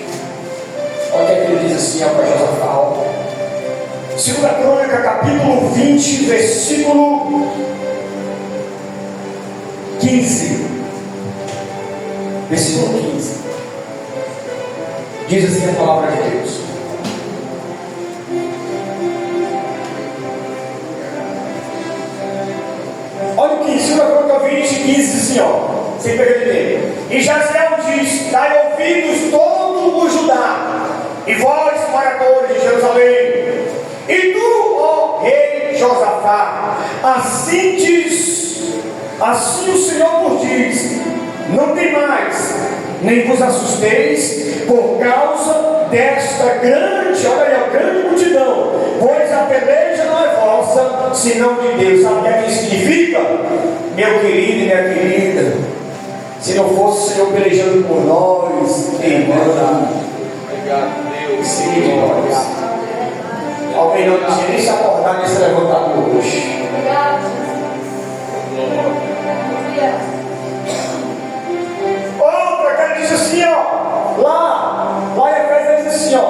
Olha o que ele diz assim, ó, para Josafá. Ó. Segunda Crônica, capítulo 20, versículo 15. Versículo 15. Diz assim a palavra de Deus. Olha o que, segunda Crônica 20, 15 diz assim, ó, sem perder tempo. E Jaziel diz: dai ouvidos todo o Judá, e vós, moradores de Jerusalém, e tu, ó rei Josafá, assim diz, assim o Senhor vos diz: não temais, nem vos assusteis por causa desta grande, olha aí, a grande multidão, pois a peleja não é vossa, senão de Deus. Sabe o que é que significa? Meu querido e minha querida, se não fosse o Senhor pelejando por nós, irmão, Obrigado, Deus. seria de nós. Alguém não tinha nem se acordar nem se levantar hoje. Outra que ele diz assim, ó, lá em Efésios ele diz assim, ó,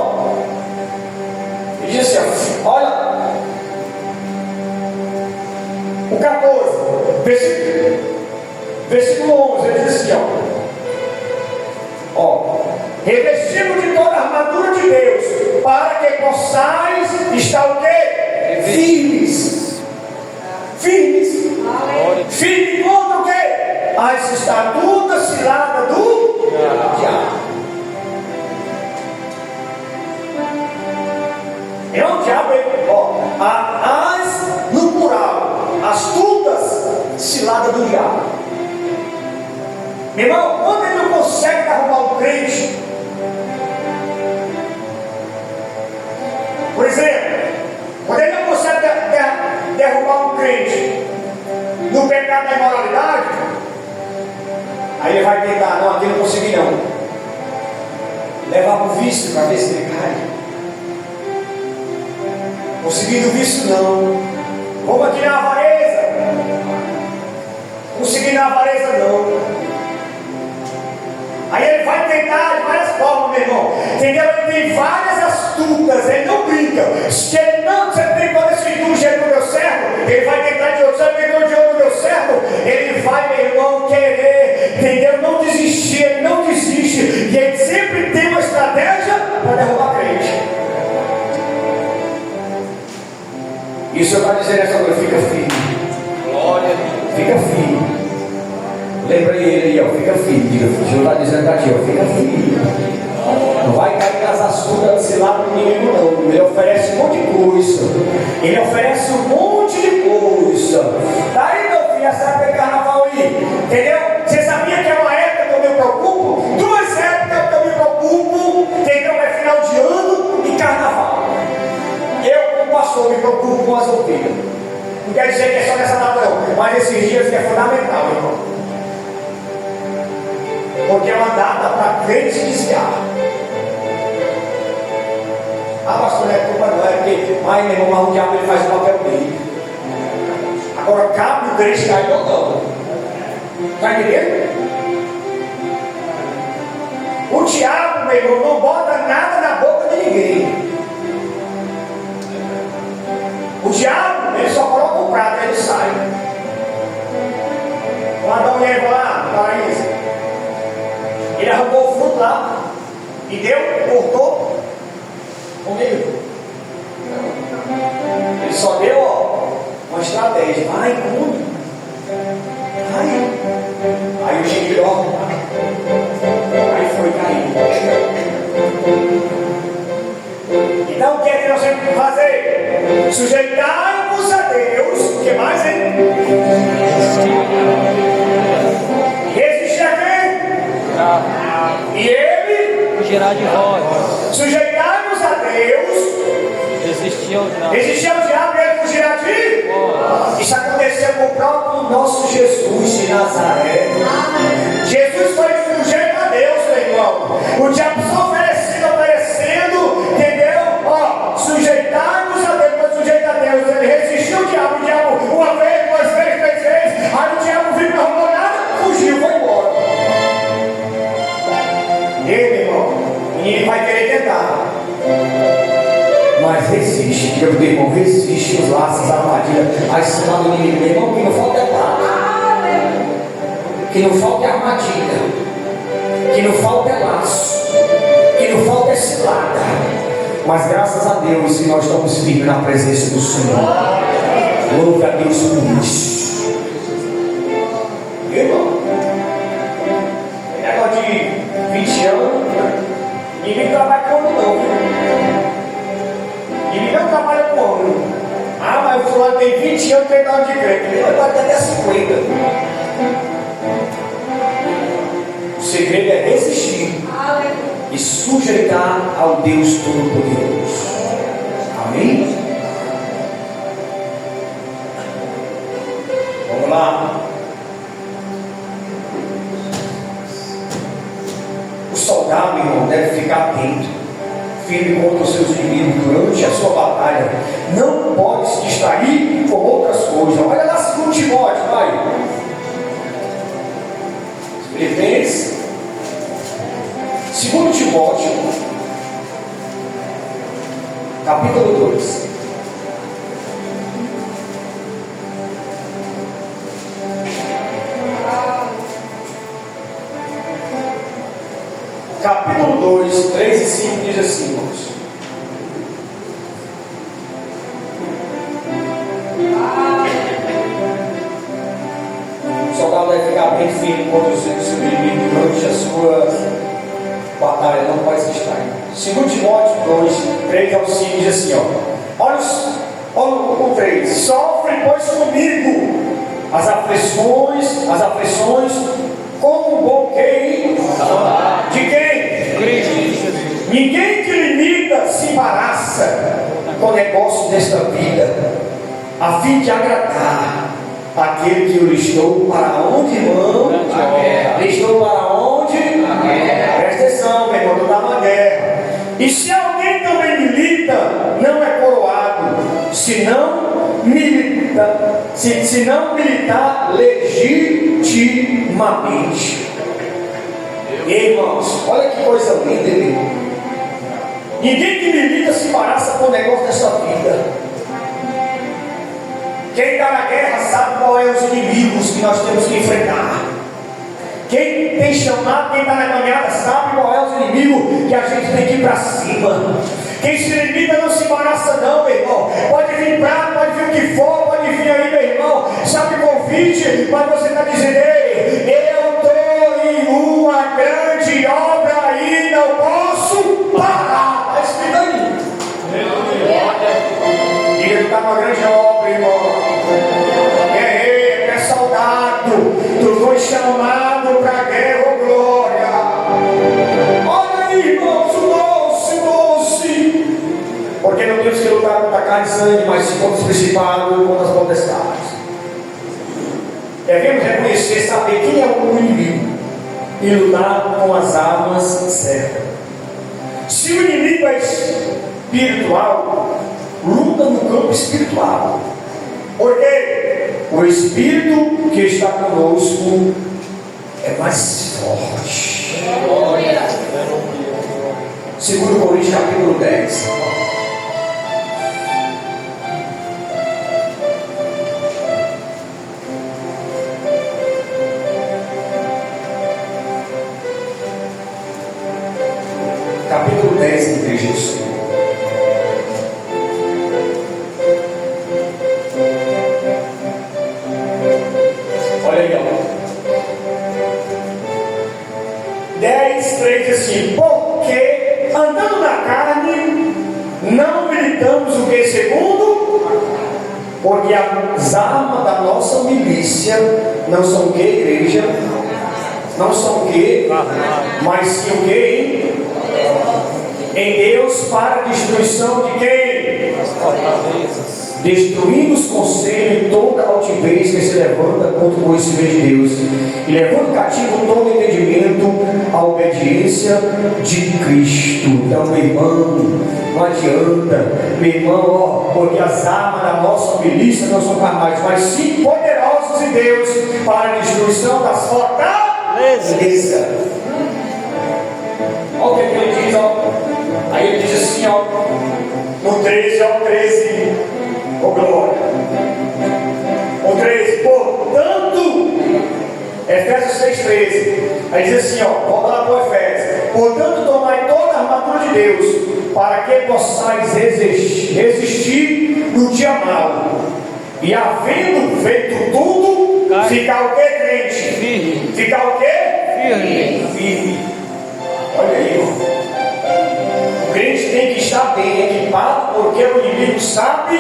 ele diz assim, ó, olha, o 14, versículo 11, ele diz assim, ó, revestido de toda a armadura de Deus, para que possais estar o quê? Firmes. Firme contra o quê? As estadutas ciladas do diabo. É o diabo, ó, no plural, astutas ciladas do diabo. Meu irmão, quando ele não consegue derrubar o crente, exemplo, quando ele não consegue derrubar um crente no pecado da imoralidade, aí ele vai tentar, não, aqui não consegui não. Levar para o vício para ver se ele cai. Consegui do vício não. Vamos aqui na avareza. Consegui na avareza não. Aí ele vai tentar de várias formas, meu irmão. Entendeu? Ele tem várias astutas, ele não brinca. Se ele não, você tem todo esse estudo, jeito não deu certo, ele vai tentar de outro, sabe que de outro não deu certo, ele vai, meu irmão, querer, entendeu? Não desistir, ele não desiste. E ele sempre tem uma estratégia para derrubar a crente. Isso eu estou dizendo essa coisa, fica firme. Glória a Deus. Fica firme. Lembra ele aí, ó, fica firme. Diga, o Senhor está dizendo para ti, ó, fica firme. Não vai cair nas astutas desse lado do inimigo, não. Ele oferece um monte de coisa. Ele oferece um monte de coisa. Tá aí, meu filho, essa época de carnaval aí. Entendeu? Você sabia que é uma época que eu me preocupo? Duas épocas que eu me preocupo. Entendeu? É final de ano e carnaval. Eu, como pastor, me preocupo com as ovelhas. Não quer dizer que é só nessa data, não. Mas esses dias é fundamental, irmão. Porque é uma data para crente se desviar. Ah, pastor, não é culpa não, é porque, ai meu irmão, mas o diabo ele faz o papel dele. Agora cabe o crente cair ou não. Está entendendo? O diabo, meu irmão, não bota nada na boca de ninguém. O diabo, ele só coloca o prato e ele sai. O Adão e Eva lá, no paraíso. Ele arrancou o fruto lá e deu, cortou, comeu. Ele só deu, ó, uma estratégia. Vai, come. Vai. Aí o gigante, ó. Aí foi caindo. Então o que é que nós temos que fazer? Sujeitar-nos a Deus. O que mais, hein? Resistir a quem? E ele fugirá de vós. Sujeitar-nos a Deus. Resistir ao diabo. Resistir ao diabo e ele fugirá de vós. Isso aconteceu com o próprio nosso Jesus de Nazaré. Jesus foi fugindo a Deus, meu irmão. O diabo só oferecendo, entendeu? Ó, sujeitar-nos a Deus, mas sujeita a Deus. Ele resistiu ao diabo, uma vez, duas vezes, três vezes. Aí o diabo viu, não arrumou nada, fugiu, foi embora. Ele, irmão, ninguém vai querer tentar. Mas resiste, diga pro irmão, resiste os laços, a armadilha, a cima do inimigo. Meu irmão, que não falta é prato, que não falta é armadilha, que não falta é laço, que não falta é cilada. Mas graças a Deus que nós estamos firmes na presença do Senhor. Louve a Deus por isso. Irmão, negócio de 20 anos, ninguém trabalha com homem não. Ninguém não trabalha com homem. Ah, mas o fulano tem 20 anos, tem dado de crente. Ele vai até 50. O segredo é resistir e sujeitar ao Deus Todo-Poderoso. Amém? Vamos lá. O soldado, irmão, deve ficar atento, firme contra os seus inimigos durante a sua batalha. Não pode se distrair com outras coisas. Olha lá 2 Timóteo, vai. Filipenses, 2 Timóteo, capítulo 2. Capítulo 2, 3 e 5 diz assim, irmãos. O soldado deve ficar bem firme contra o seu inimigo durante a sua batalha, não pode se distrair. 2 Timóteo 2, 3 ao 5 diz assim, ó. Olha o 3. Sofre, pois, comigo as aflições, como um bom quem? De quem? Cristo. Ninguém que limita se embaraça com negócios desta vida, a fim de agradar aquele que eu listou para onde, irmão? A guerra. Listou para onde? A guerra. Presta atenção, meu irmão, eu estava na guerra. E se alguém também milita, não é coroado, se não militar legitimamente. E irmãos, olha que coisa linda, irmão. Ninguém que milita se embaraça com o negócio dessa vida. Quem está na guerra sabe qual é os inimigos que nós temos que enfrentar. Quem tem chamado, quem está na caminhada, sabe qual é os inimigos que a gente tem que ir para cima. Quem se limita não se embaraça não, meu irmão. Pode vir prato, pode vir o que for, pode vir aí, meu irmão. Sabe o convite, mas você está dizendo, ei, eu estou em uma grande obra e não posso parar. Está escrito aí. Ele está numa grande obra, irmão. Guerreiro, é soldado. Tu foi chamado para a guerra, oh glória. Olha aí, irmãos, o doce. Porque não temos que lutar contra a carne e sangue, mas contra os principados e contra as potestades. Devemos reconhecer, saber quem é o inimigo e lutar com as armas certas. Se o inimigo é espiritual, luta no campo espiritual. Porque o Espírito que está conosco é mais forte. 2 Coríntios capítulo 10. Capítulo 10 da Igreja do Senhor. Olha aí, ó. 10:3 diz assim: porque andando na carne, não militamos o que segundo? Porque as armas da nossa milícia não são o que, igreja? Não são o que? Mas sim o que? Em Deus para a destruição de quem? Destruindo os conselhos e toda a altivez que se levanta contra o conhecimento de Deus, e levando cativo todo entendimento à obediência de Cristo. Então, meu irmão, não adianta, meu irmão, porque as armas da nossa milícia não são carnais, mas sim poderosos em Deus para a destruição das fortalezas. Olha o que ele diz, ó. Aí ele diz assim, ó, no 13, ó, 13, ó glória. O 13, portanto, Efésios 6,13. Aí diz assim, ó, volta lá para o Efésios. Portanto, tomai toda a armadura de Deus, para que possais resistir no dia mau. E havendo feito tudo, ficar o que, crente? Firme. Ficar o que? Firme. Olha aí, irmão. O crente tem que estar bem equipado, porque o inimigo sabe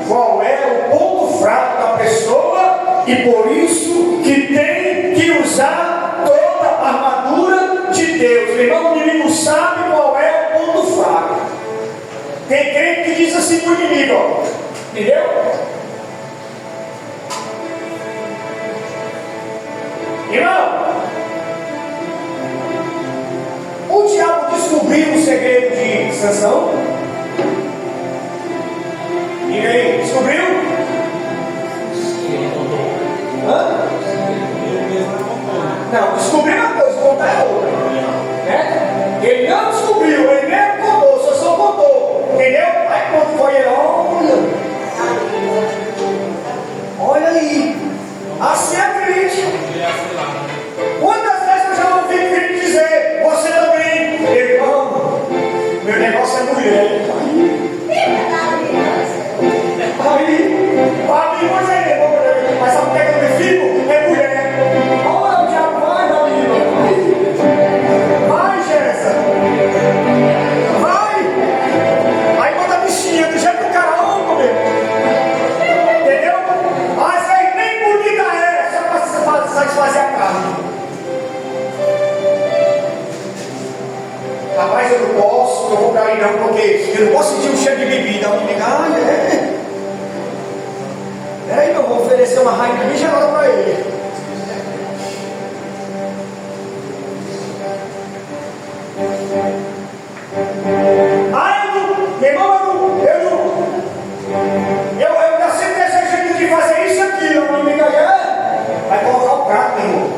qual é o ponto fraco da pessoa e por isso que tem que usar toda a armadura de Deus. Meu irmão, o inimigo sabe qual é o ponto fraco. Tem crente que diz assim para o inimigo, ó, entendeu? Irmão, o diabo descobriu o segredo de Sansão? E aí, descobriu? Hã? Não, descobriu uma coisa, contar é outra. Né? Ele não descobriu, ele mesmo contou, só contou. Entendeu? Aí quando foi ele, olha aí. Assim é crente. Quantas vezes eu já ouvi crente dizer, você também, irmão, meu negócio é mulher. Aí, mas sabe o que é que eu me fico? É mulher. Olha, o diabo vai, eu não posso, eu vou cair não, porque eu não posso sentir um cheiro de bebida. O inimigo, Peraí, eu vou oferecer uma raiva bem gelada para ele. Meu irmão, eu já sempre desejando de fazer isso aqui, o inimigo vai colocar o prato, meu irmão.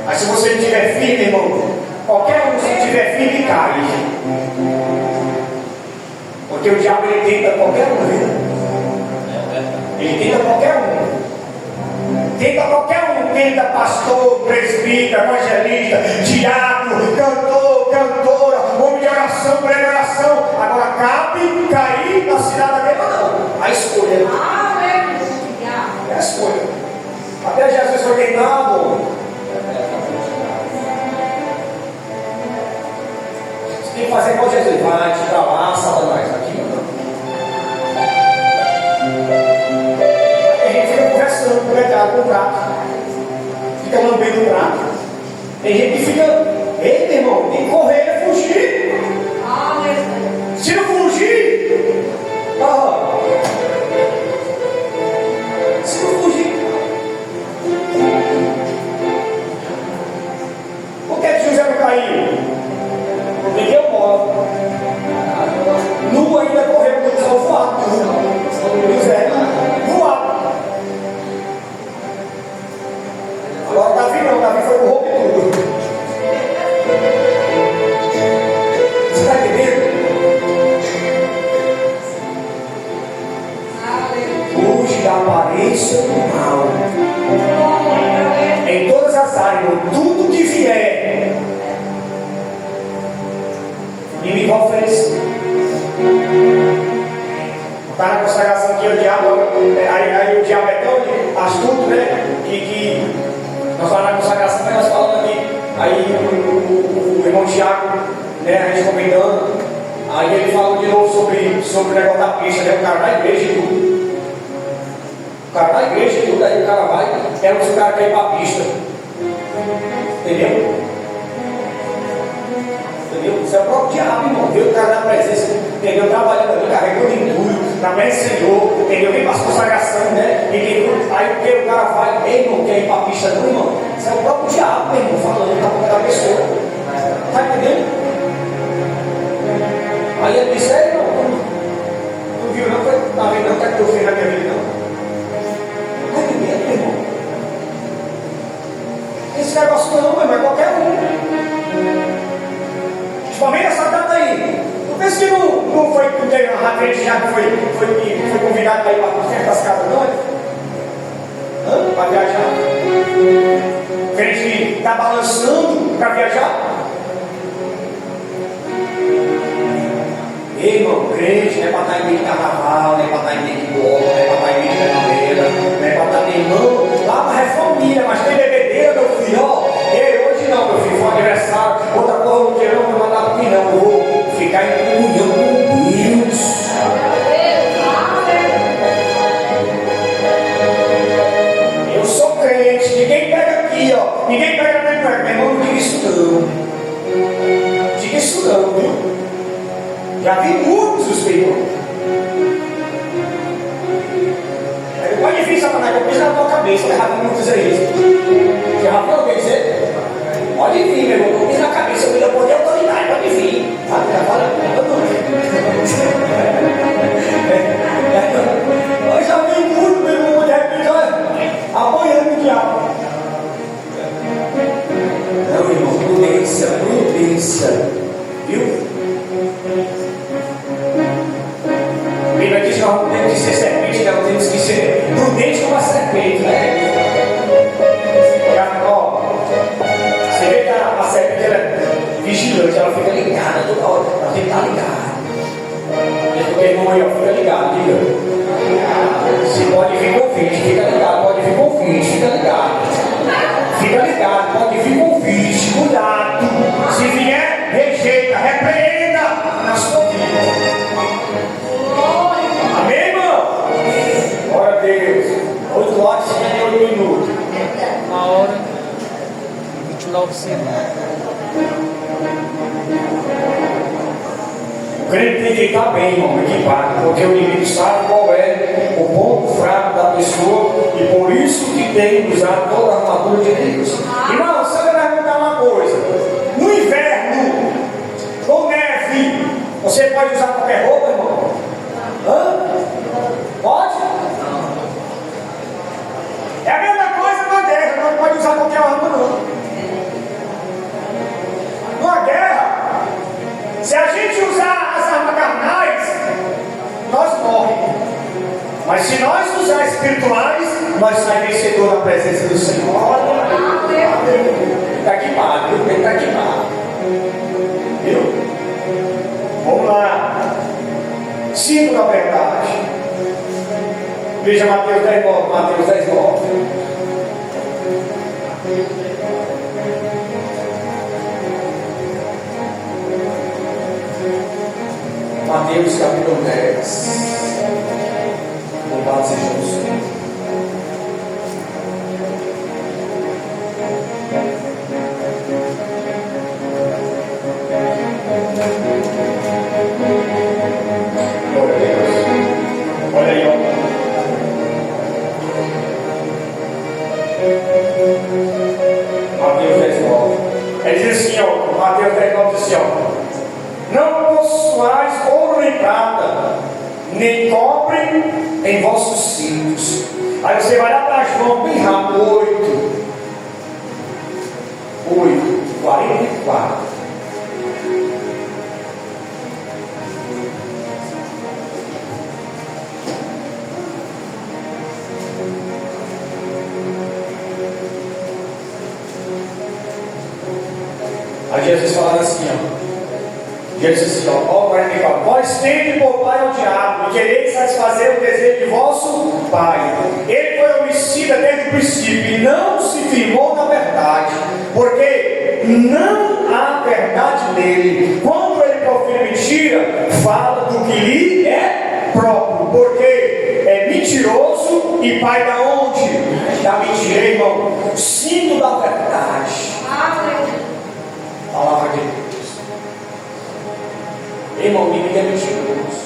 Mas se você não estiver firme, meu irmão, qualquer um, se estiver firme, cai. Porque o diabo ele tenta qualquer um, viu? Ele tenta qualquer um. Tenta qualquer um, tenta pastor, presbítero, evangelista, diácono, cantor, cantora, homem de oração, mulher de oração. Agora cabe cair na cidade dele ou não? A escolha. É a escolha. Até Jesus foi tentado. Você tem que fazer igual Jesus. Vai, te dá lá, Satanás, aqui não. A gente fica conversando com o legado, com o prato. Fica lambendo o prato. Tem gente que fica, ei, meu irmão, tem que correr, fugir. Se não fugir, se não fugir, por que José não caiu? Porque deu mole. Nu ainda correu, porque estava voado. José voado. Agora Davi não, Davi foi com roupa e tudo. Você está entendendo? Fuge da aparência do mal. Em todas as áreas, tudo que vier, o inimigo vai oferecer. Está na consagração que o diabo, aí o diabo é tão astuto, né? Que nós falamos na consagração, nós falamos aqui, aí o irmão Tiago, né, a gente comentando, aí ele falou de novo sobre o negócio da pista, né? O cara da igreja e tudo. O cara da igreja e tudo, aí o cara vai, pergunta se o cara quer ir para a pista. Entendeu? Isso é o próprio diabo, irmão. Deus está na presença, entendeu? Trabalhando ali, carregando entulho, na presença do Senhor, entendeu? Vem para as consagrações, né? Entendeu? Aí o cara vai, ei, irmão, quer ir para a pista, não, irmão? Isso é o próprio diabo, meu irmão, falando na boca da pessoa. Está entendendo? Aí ele disse, irmão, tu viu, não? Tá vendo, não? O que é que eu fiz na minha vida, não? Está entendendo, meu irmão? Esse negócio não, meu irmão, é qualquer um. Principalmente essa data aí. Não pense que não foi porque a gente já foi convidado para ir para certas casas, não? Para viajar. A gente está balançando para viajar. Ei, irmão, crente não é para estar em meio de carnaval, não é para estar em meio de bola, não é para estar em meio de caminhoneira, não é para estar em irmão. Lá para reformilha, mas tem bebedeira, meu filho, ó. Ei, hoje não, meu filho, foi um aniversário, outra coisa, não quero não mandar para mim, não. Eu vou ficar em comunhão com Deus. Eu sou crente, ninguém pega aqui, ó. Ninguém pega na minha cueca. Meu irmão, não diga isso não. Diga isso não, viu? Já vi muitos, meu irmão. Pode vir, Satanás, eu piso na tua cabeça, eu já vi muitos aí. Você já viu alguém dizer? Pode vir, meu irmão, eu piso na cabeça, eu me dou poder e autoridade, pode vir. Eu já vi muito, meu irmão, de repente, olha, apoiando o diabo. Não, irmão, prudência, viu? A Bíblia diz que nós não temos que ser serpente, nós temos que ser prudentes como a serpente, né? Ó, você vê que a serpente ela é vigilante, ela fica ligada toda hora, ela tem que estar ligada. Porque irmão aí, ó, fica ligado, diga. Se pode vir convite, fica ligado, pode vir convite, fica ligado. Fica ligado, pode vir convite, cuidado. Se vier, rejeita, repreenda na sua vida. Amém, irmão? Glória a Deus. 8 horas e 58 minutos. Uma hora e 29 segundos. crente tem que estar bem, irmão, equipado, porque o inimigo sabe qual é o ponto fraco da pessoa e por isso que tem que usar toda a armadura de Deus. Irmão, você vai perguntar uma coisa: no inverno, com neve, você pode usar qualquer roupa, irmão? Hã? Pode? É a mesma coisa na guerra, não pode usar qualquer arma, não. Numa guerra, se a gente usar as armas carnais, nós morremos. Mas se nós usar espirituais, nós saímos vencedor na presença do Senhor. Está queimado, viu? Ele está queimado. Viu? Vamos lá. 5 da verdade. Veja Mateus 10:9. Mateus 10:9. Mateus capítulo 10. Louvado seja o Senhor. Glória a Deus. Olha aí, ó. Mateus 10:9. Ele diz assim, ó. Mateus 10:9 diz assim, ó. Não possuais ouro nem prata, nem cobre em vossos cintos. Aí você vai lá para João, bem rápido, 8:44. Aí Jesus falando assim, ó. Jesus disse assim, ó, 44. Vós tendes por pai ao diabo, e quereis satisfazer o desejo de vosso pai. Ele foi homicida desde o princípio, e não se firmou na verdade, porque não há verdade nele. Quando ele profere mentira, fala do que lhe é próprio, porque é mentiroso e pai da onde? Da mentira, irmão. Cinto da verdade. Palavra de Deus. Irmão, o inimigo é mentiroso.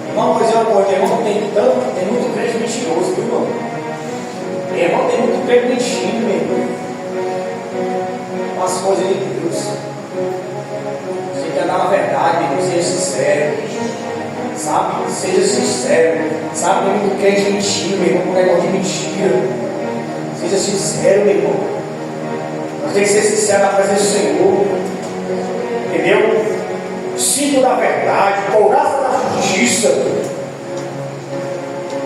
Irmão, pois é uma coisa, irmão, tem muito crente mentiroso, viu, irmão? Irmão, tem muito crente mentindo, meu irmão. As coisas de Deus. Você quer dar a verdade, irmão, seja sincero. Sabe? Seja sincero. Sabe? Tem muito crente mentindo, meu irmão, com negócio de mentira. Seja sincero, meu irmão. Nós temos que ser sinceros na presença do Senhor. Entendeu? Cinto da verdade, couraça da justiça.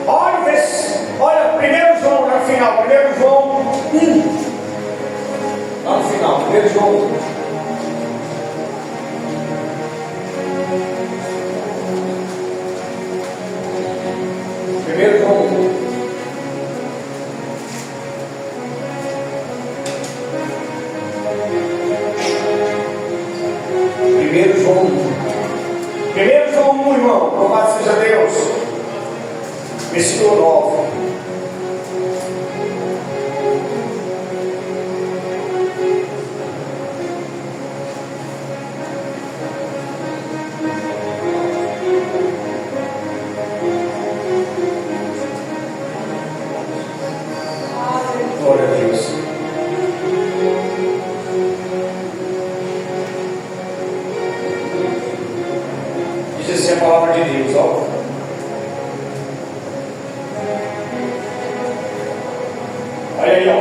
Olha, 1 João no final, 1 João 1. Lá no final, 1 João 1. Primeiro João 1. Primeiro João 1, irmão, louvado seja Deus. Versículo 9. Glória a Deus. Diz assim a palavra de Deus, ó. Olha aí, ó.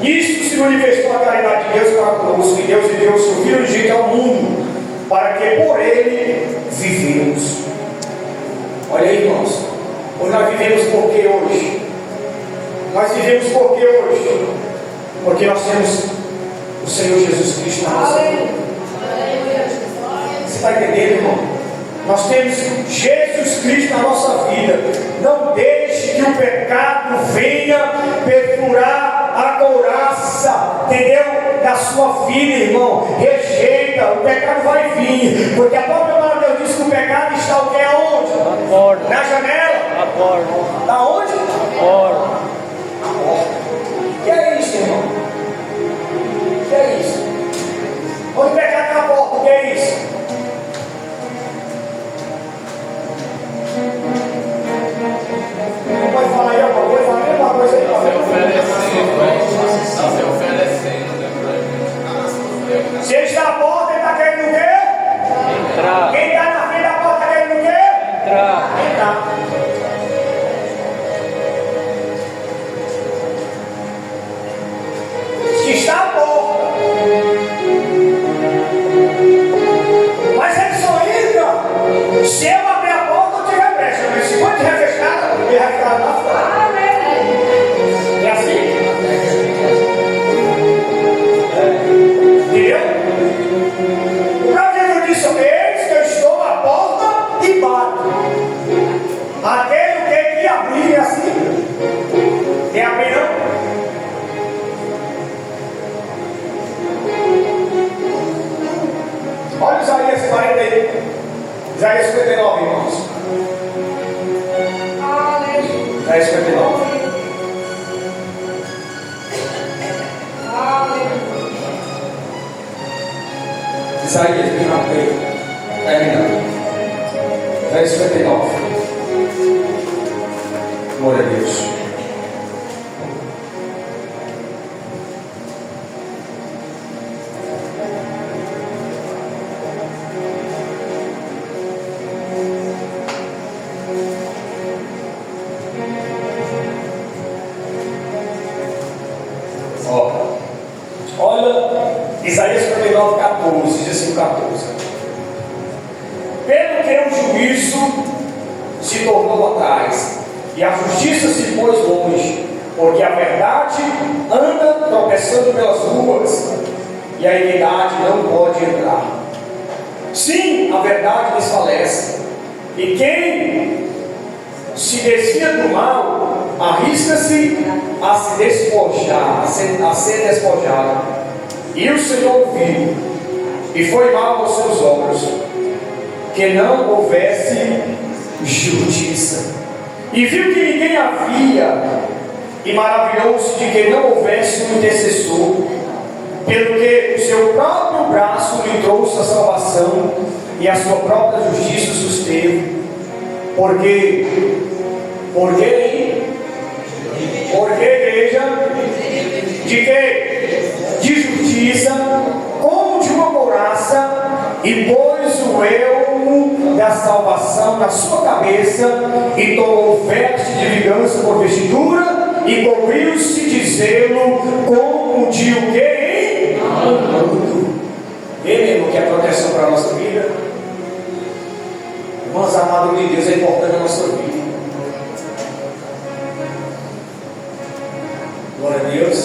Nisto se manifestou a caridade de Deus para conosco, que Deus enviou o seu Filho unigênito ao mundo, para que por ele vivemos. Olha aí, irmãos. Hoje nós vivemos por que hoje? Nós vivemos por que hoje? Porque nós temos o Senhor Jesus Cristo na nossa vida. Você está entendendo, irmão? Nós temos Jesus Cristo na nossa vida. Não deixe que o pecado venha perfurar a couraça, entendeu? Da sua vida, irmão. Rejeita, o pecado vai vir. Porque a própria palavra de Deus diz que o pecado está o que? Aonde? Na porta. Na janela? Na porta. Da onde? Na porta. Que é isso, irmão? Que é isso? Quem abrir não? Olha Isaías 40 aí. Isaías 59, irmãos. Isaías 59. Isaías 59. Terminando. Isaías 59. Glória a Deus. Olha, Isaías 59, 14, diz assim: 14. Pelo que o juízo se tornou atrás, e a justiça se pôs longe, porque a verdade anda tropeçando pelas ruas, e a iniquidade não pode entrar. Sim, a verdade desfalece, e quem se desvia do mal arrisca-se a se despojar, a ser despojado. E o Senhor viu, e foi mal aos seus olhos, que não houvesse justiça. E viu que ninguém havia, e maravilhou-se de que não houvesse um intercessor, pelo que o seu próprio braço lhe trouxe a salvação, e a sua própria justiça susteve. Porque igreja, de que? De justiça, como de uma couraça, e pôs o elmo da salvação na sua cabeça, e tomou veste de vingança por vestidura, e cobriu-se de zelo, como de o que? Manto. Vê mesmo que é proteção para a nossa vida. Irmãos, a armadura de Deus é importante na nossa vida. Glória a Deus.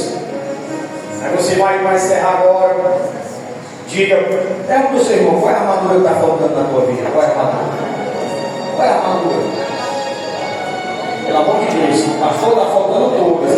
Aí você vai encerrar agora. Diga, pergunta ao seu irmão: qual é a armadura que está faltando na tua vida? Qual é a armadura? Qual é a armadura? Pelo amor de Deus, pastor, está faltando todas.